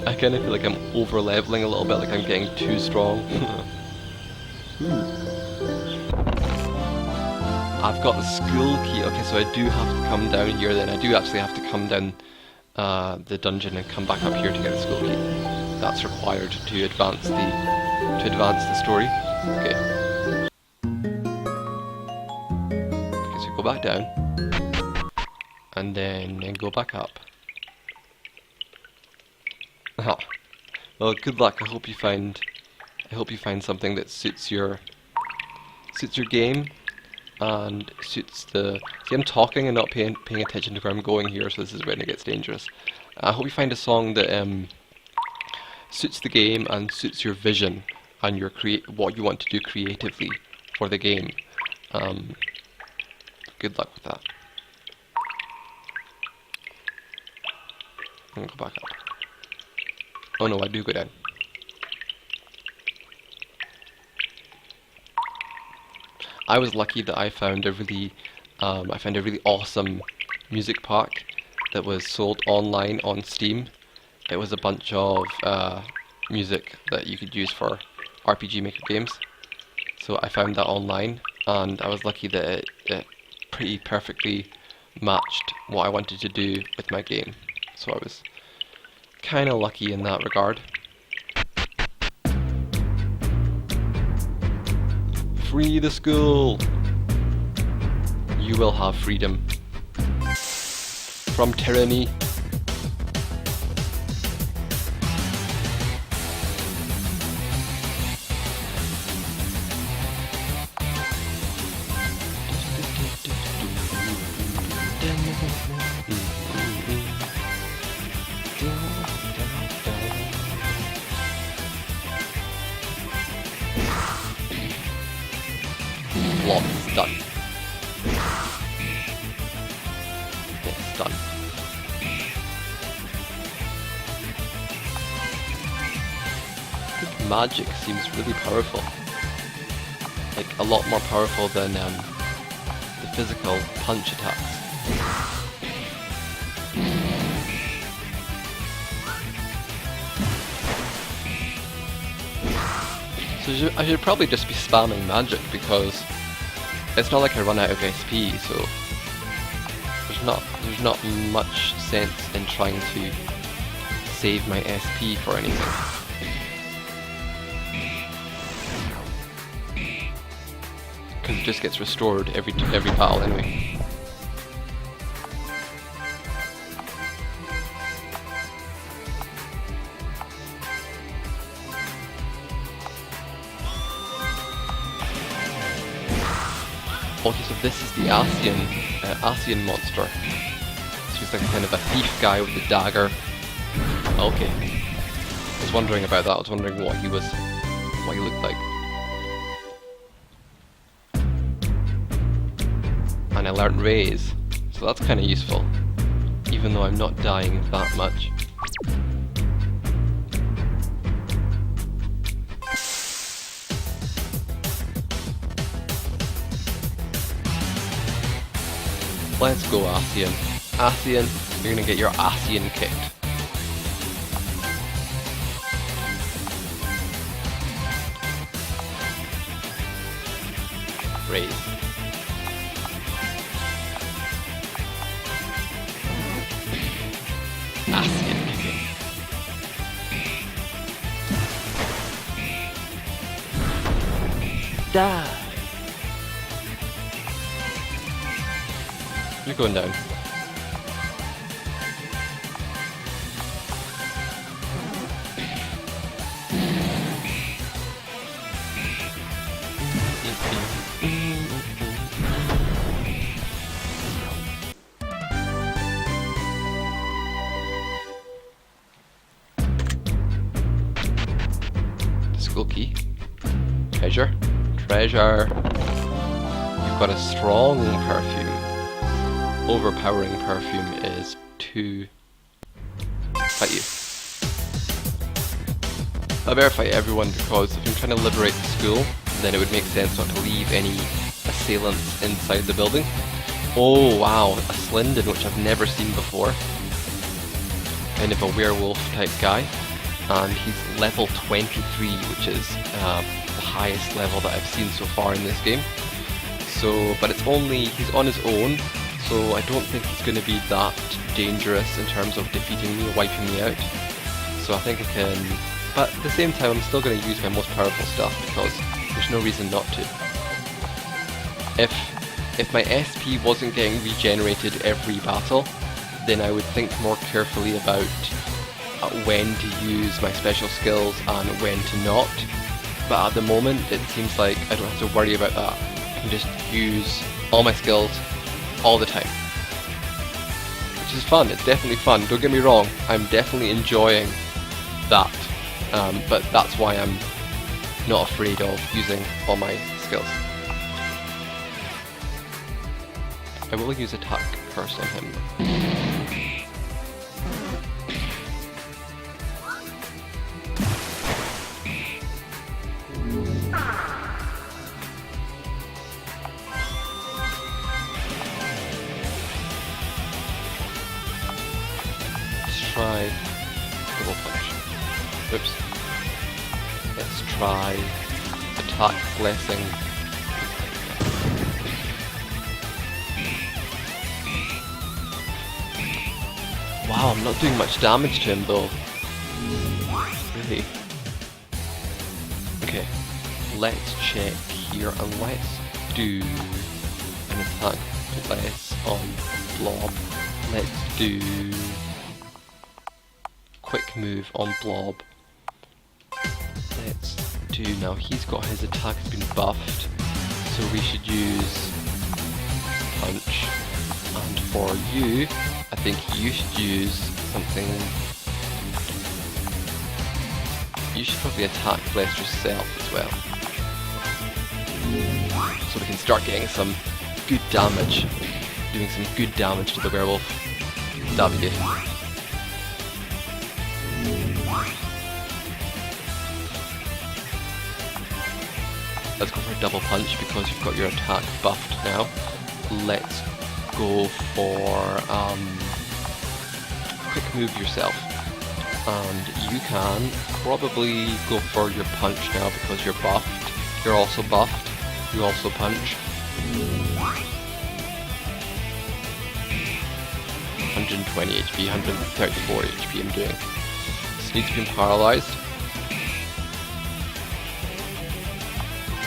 I kind of feel like I'm over leveling a little bit, like I'm getting too strong. I've got the school key. Okay, so I do have to come down here then. I do actually have to come down the dungeon and come back up here to get the school key. That's required to advance the story. Okay. Okay, so go back down and then go back up. Aha. Well, good luck. I hope you find something that suits your game and suits the. See, I'm talking and not paying attention to where I'm going here, so this is when it gets dangerous. I hope you find a song that suits the game and suits your vision and your what you want to do creatively for the game. Good luck with that. I'm gonna go back up. Oh no, I do go down. I was lucky that I found a really awesome music pack that was sold online on Steam. It was a bunch of music that you could use for RPG Maker games. So I found that online, and I was lucky that it pretty perfectly matched what I wanted to do with my game. So I was kind of lucky in that regard. Free the school! You will have freedom from tyranny. Block is done. It's done. I think magic seems really powerful. Like a lot more powerful than the physical punch attacks. So I should probably just be spamming magic, because it's not like I run out of SP, so there's not much sense in trying to save my SP for anything. Because it just gets restored every battle anyway. Okay, so this is the Asian monster. So he's like kind of a thief guy with a dagger. Okay. I was wondering about that. I was wondering what he looked like. And I learned raise, so that's kind of useful, even though I'm not dying that much. Let's go, Asian. Asian, you're gonna get your Asian kicked. Raise. Die! You're going down. School key. Treasure. Treasure. You've got a strong perfume. Overpowering perfume is to fight you. I better fight everyone, because if I'm trying to liberate the school, then it would make sense not to leave any assailants inside the building. Oh wow, a Slinden, which I've never seen before. Kind of a werewolf type guy. And he's level 23, which is the highest level that I've seen so far in this game. So, but it's only, he's on his own, so I don't think he's going to be that dangerous in terms of defeating me, wiping me out. So I think I can, but at the same time I'm still going to use my most powerful stuff, because there's no reason not to. If my SP wasn't getting regenerated every battle, then I would think more carefully about when to use my special skills and when to not. But at the moment it seems like I don't have to worry about that. I can just use all my skills all the time. Which is fun, it's definitely fun, don't get me wrong, I'm definitely enjoying that. But that's why I'm not afraid of using all my skills. I will use attack curse on him. Try double punch. Oops. Let's try attack blessing. Wow, I'm not doing much damage to him though. Really? Okay, let's check here and let's do an attack bless on Blob. Let's do quick move on Blob. Let's do, now he's got his attack has been buffed, so we should use punch. And for you, I think you should use something, you should probably attack bless yourself as well. So we can start getting some good damage, doing some good damage to the werewolf. That'd be good. Let's go for a double punch because you've got your attack buffed now. Let's go for quick move yourself. And you can probably go for your punch now because you're buffed. You're also buffed. You also punch. 120 HP, 134 HP I'm doing. Sneak's been paralyzed.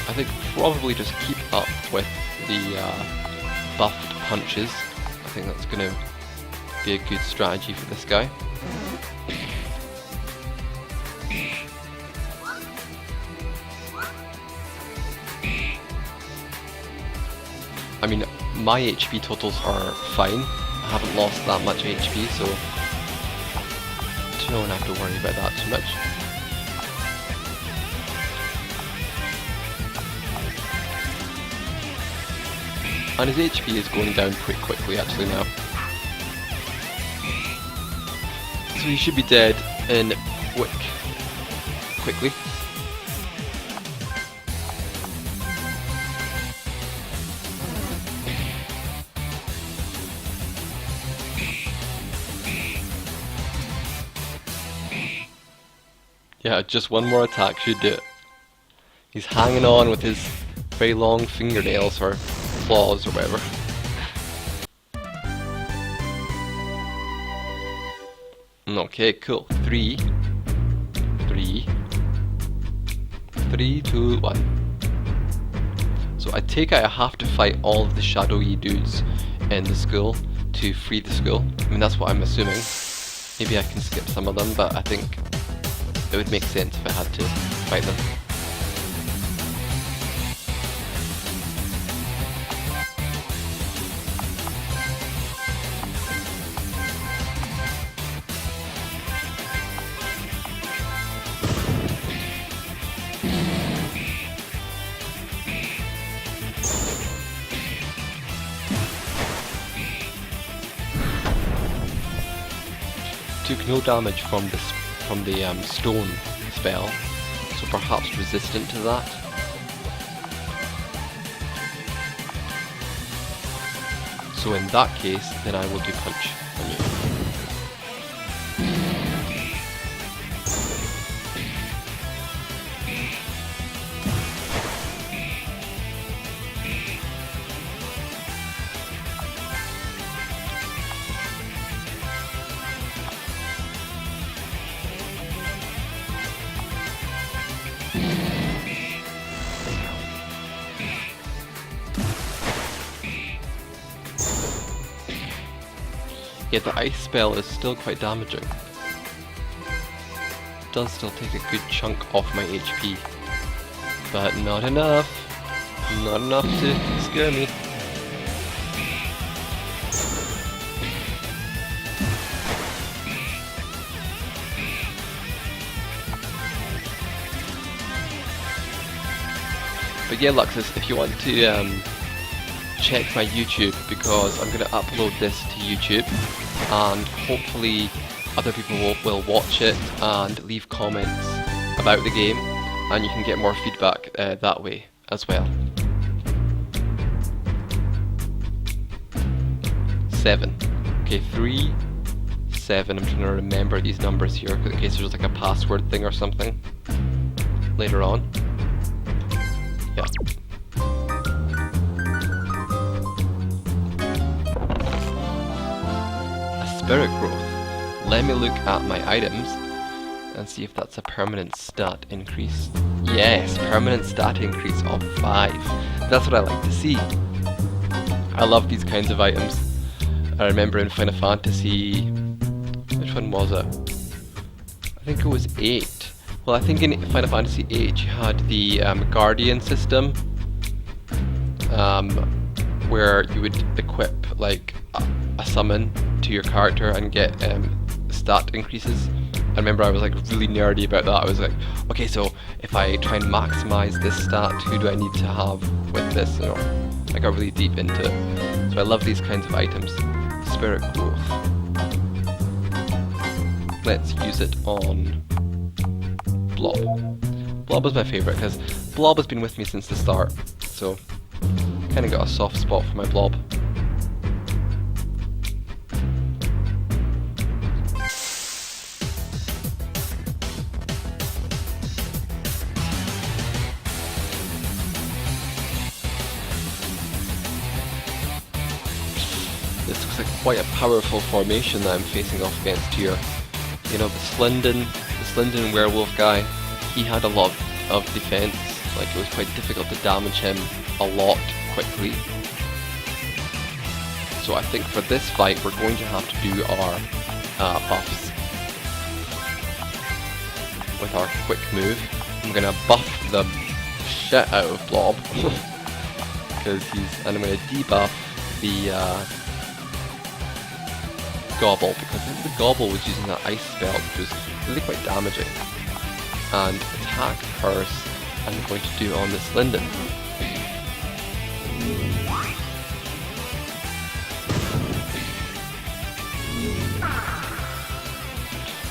I think probably just keep up with the buffed punches. I think that's going to be a good strategy for this guy. I mean, my HP totals are fine. I haven't lost that much HP, so I don't have to worry about that too much. And his HP is going down pretty quickly actually now. So he should be dead in quickly. Yeah, just one more attack should do it. He's hanging on with his very long fingernails or claws or whatever. Okay, cool. 3, 2, 1. So I take it I have to fight all of the shadowy dudes in the school to free the school. I mean, that's what I'm assuming. Maybe I can skip some of them, but I think it would make sense if I had to fight them. Took no damage from the stone spell, so perhaps resistant to that. So in that case, then I will do punch on you. Yeah, the ice spell is still quite damaging. It does still take a good chunk off my HP. But not enough. Not enough to scare me. But yeah, Luxus, if you want to check my YouTube, because I'm going to upload this to YouTube and hopefully other people will watch it and leave comments about the game, and you can get more feedback that way as well. 7. Okay, 3, 7. I'm trying to remember these numbers here in case there's like a password thing or something later on. Yeah. Spirit growth. Let me look at my items and see if that's a permanent stat increase. Yes, permanent stat increase of 5. That's what I like to see. I love these kinds of items. I remember in Final Fantasy, which one was it? I think it was 8. Well, I think in Final Fantasy 8 you had the Guardian system, where you would equip like a summon to your character and get stat increases. I remember I was like really nerdy about that. I was like, okay, so if I try and maximize this stat, who do I need to have with this? You know, I got really deep into it. So I love these kinds of items. Spirit growth. Let's use it on Blob. Blob is my favourite because Blob has been with me since the start. So kind of got a soft spot for my Blob. This looks like quite a powerful formation that I'm facing off against here. You know, the Slinden werewolf guy, he had a lot of defense. Like, it was quite difficult to damage him a lot quickly. So I think for this fight we're going to have to do our buffs with our quick move. I'm gonna buff the shit out of Blob because and I'm gonna debuff the Gobble, because the Gobble was using that ice spell, which was really quite damaging. And attack curse I'm going to do on this Linden.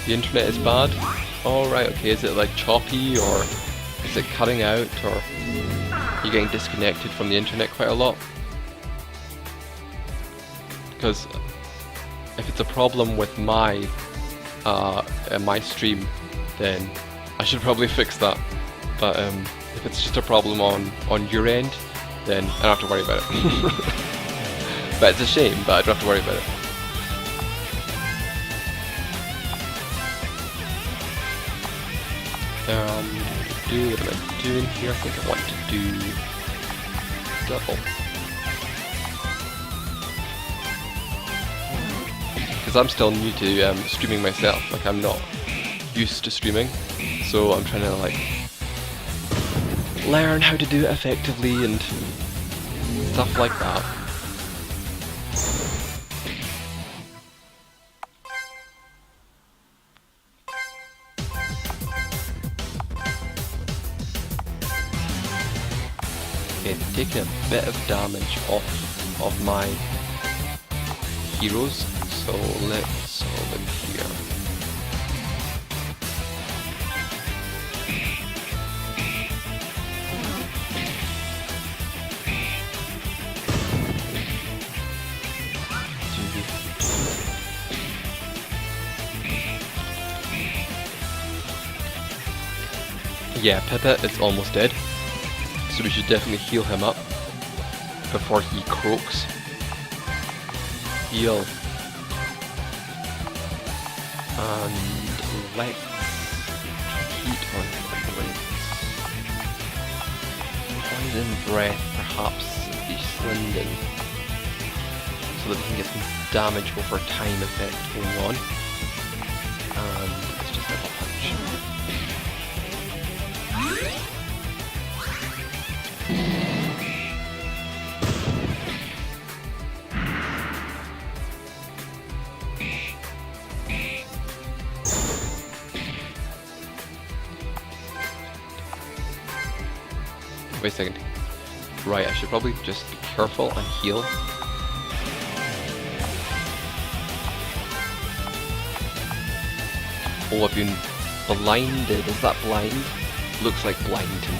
The internet is bad? Alright, okay, is it like choppy, or is it cutting out, or are you getting disconnected from the internet quite a lot? Because if it's a problem with my my stream, then I should probably fix that. But if it's just a problem on your end, then I don't have to worry about it. But it's a shame, but I don't have to worry about it. What am I doing here? I think I want to do level. Because I'm still new to streaming myself, like I'm not used to streaming, so I'm trying to like learn how to do it effectively and stuff like that. Okay, taking a bit of damage off of my heroes, so let's have a look here. Yeah, Pippa is almost dead, so we should definitely heal him up before he croaks. Heal. And let's heat on points. Poison breath, perhaps East Linden, so that we can get some damage over time effect going on. And let's just have a punch. Wait a second. Right, I should probably just be careful and heal. Oh, I've been blinded. Is that blind? Looks like blind to me.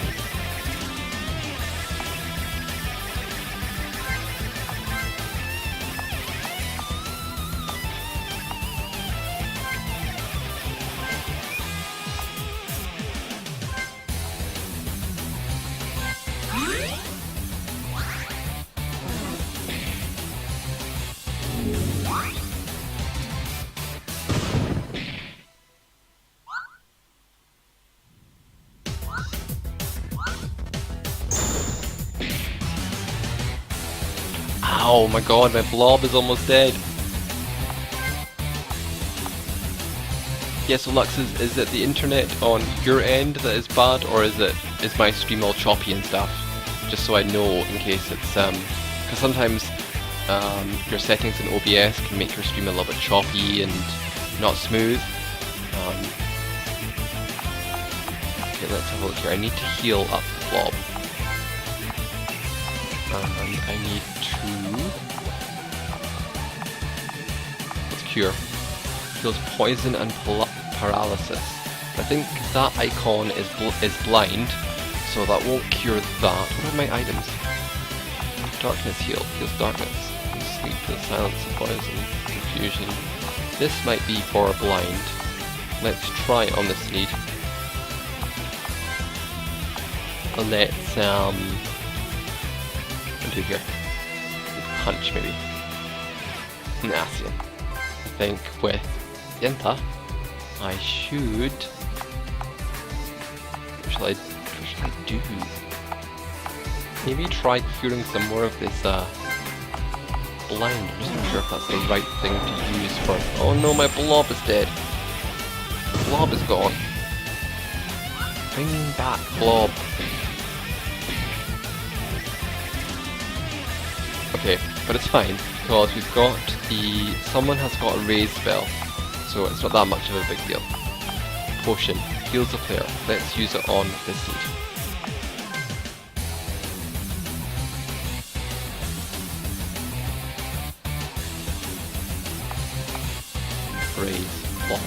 Oh my god, my blob is almost dead. Yeah, so Lux, is it the internet on your end that is bad, or is my stream all choppy and stuff? Just so I know in case it's because sometimes your settings in OBS can make your stream a little bit choppy and not smooth. Okay, let's have a look here. I need to heal up the blob. And I need to... Let's cure. Heals poison and paralysis. I think that icon is blind, so that won't cure that. What are my items? Darkness heal. Heals darkness. Sleep and silence and poison. Confusion. This might be for blind. Let's try it on this need. Let's do here. Punch maybe. Nah, see. I think with Yenta, I should. What shall I do? Maybe try curing some more of this blind. I'm just not sure if that's the right thing to use for. Oh no, my blob is dead. The blob is gone. Bring back blob. Okay, but it's fine, because we've got someone has got a raise spell, so it's not that much of a big deal. Potion, heals the player, let's use it on this need. Raise blob.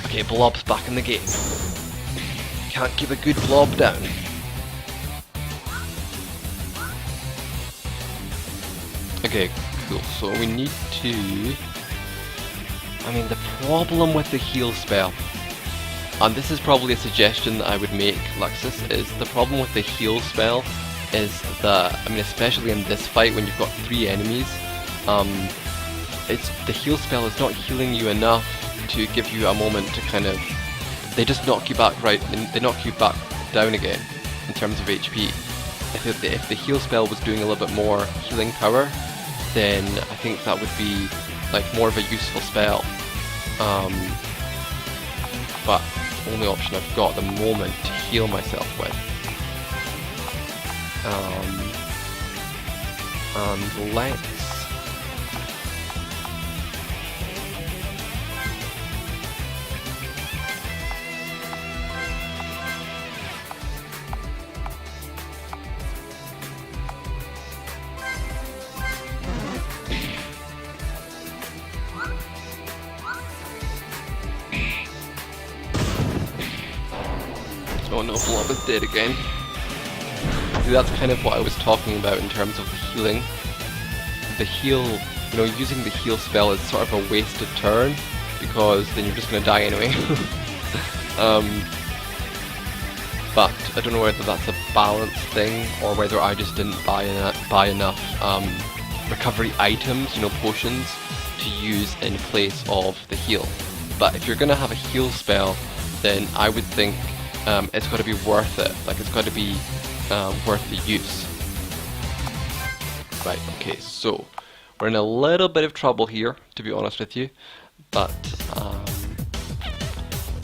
Okay, blob's back in the game. Can't keep a good blob down. Okay, cool. So we need to... I mean, the problem with the heal spell, and this is probably a suggestion that I would make, Luxus, is the problem with the heal spell is that, I mean, especially in this fight when you've got 3 enemies, the heal spell is not healing you enough to give you a moment to kind of, they just knock you back they knock you back down again in terms of HP. If the heal spell was doing a little bit more healing power, then I think that would be like more of a useful spell. But it's the only option I've got at the moment to heal myself with. And let's... Oh no, Blob is dead again. See, that's kind of what I was talking about in terms of the healing. The heal, you know, using the heal spell is sort of a wasted turn, because then you're just going to die anyway. But I don't know whether that's a balance thing, or whether I just didn't buy enough recovery items, you know, potions, to use in place of the heal. But if you're going to have a heal spell, then I would think it's got to be worth it. Like, it's got to be worth the use. Right, okay, so we're in a little bit of trouble here, to be honest with you, but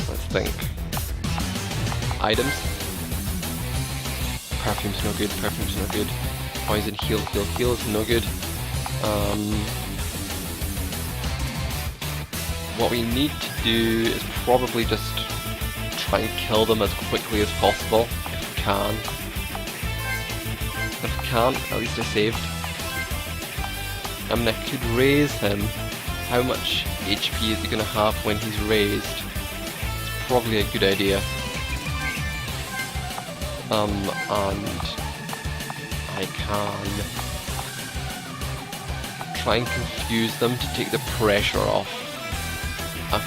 let's think. Items. Perfume's no good, perfume's no good. Poison, heal, heal, heal is no good. What we need to do is probably just try and kill them as quickly as possible, if we can. If we can't, at least I saved. I mean, I could raise him. How much HP is he going to have when he's raised? It's probably a good idea. And I can try and confuse them to take the pressure off.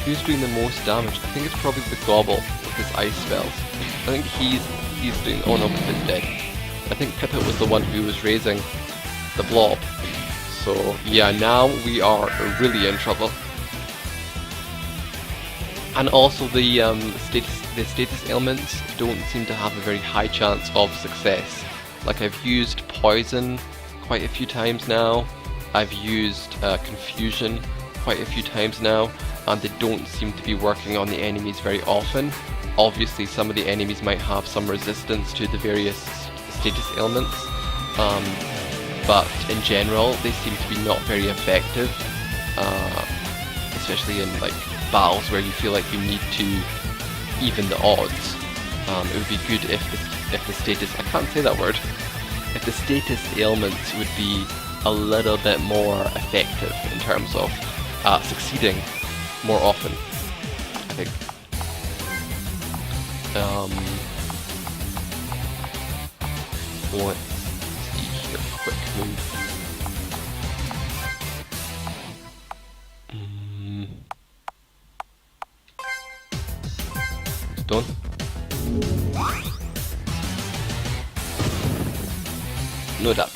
Who's doing the most damage? I think it's probably the Gobble with his ice spells. I think he's doing... Oh no, Pipit's dead. I think Pipit was the one who was raising the Blob. So yeah, now we are really in trouble. And also the status ailments don't seem to have a very high chance of success. Like, I've used Poison quite a few times now. I've used Confusion quite a few times now, and they don't seem to be working on the enemies very often. Obviously, some of the enemies might have some resistance to the various status ailments, but in general, they seem to be not very effective, especially in like battles where you feel like you need to even the odds. It would be good if the status, I can't say that word, if the status ailments would be a little bit more effective in terms of succeeding more often, I think. Let's see here, quick move. Done. No damage.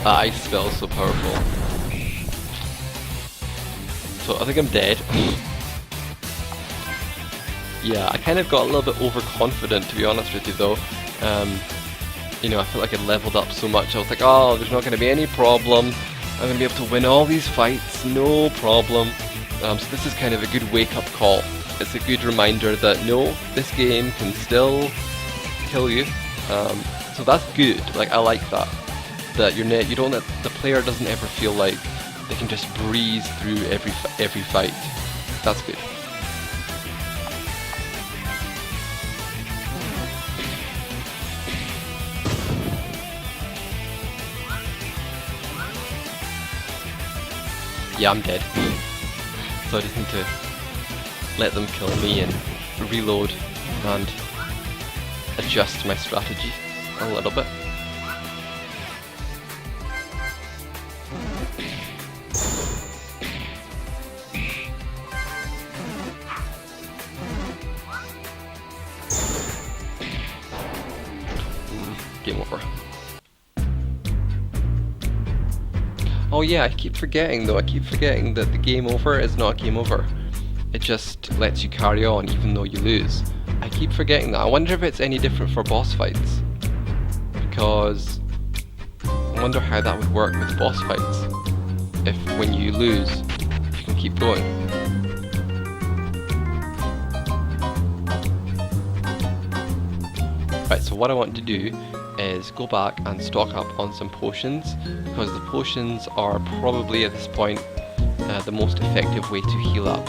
Ice spell is so powerful. So I think I'm dead. Yeah, I kind of got a little bit overconfident, to be honest with you, though. You know, I felt like I'd leveled up so much. I was like, oh, there's not going to be any problem. I'm going to be able to win all these fights, no problem. So this is kind of a good wake-up call. It's a good reminder that no, this game can still kill you. So that's good. Like, I like that. That you don't let the player doesn't ever feel like they can just breeze through every fight. That's good. Yeah, I'm dead. So I just need to let them kill me and reload and adjust my strategy a little bit. Game over. Oh yeah, I keep forgetting though, I keep forgetting that the game over is not a game over. It just lets you carry on even though you lose. I keep forgetting that. I wonder if it's any different for boss fights. Because I wonder how that would work with boss fights. If when you lose, you can keep going. Right, so what I want to do is go back and stock up on some potions, because the potions are probably at this point the most effective way to heal up.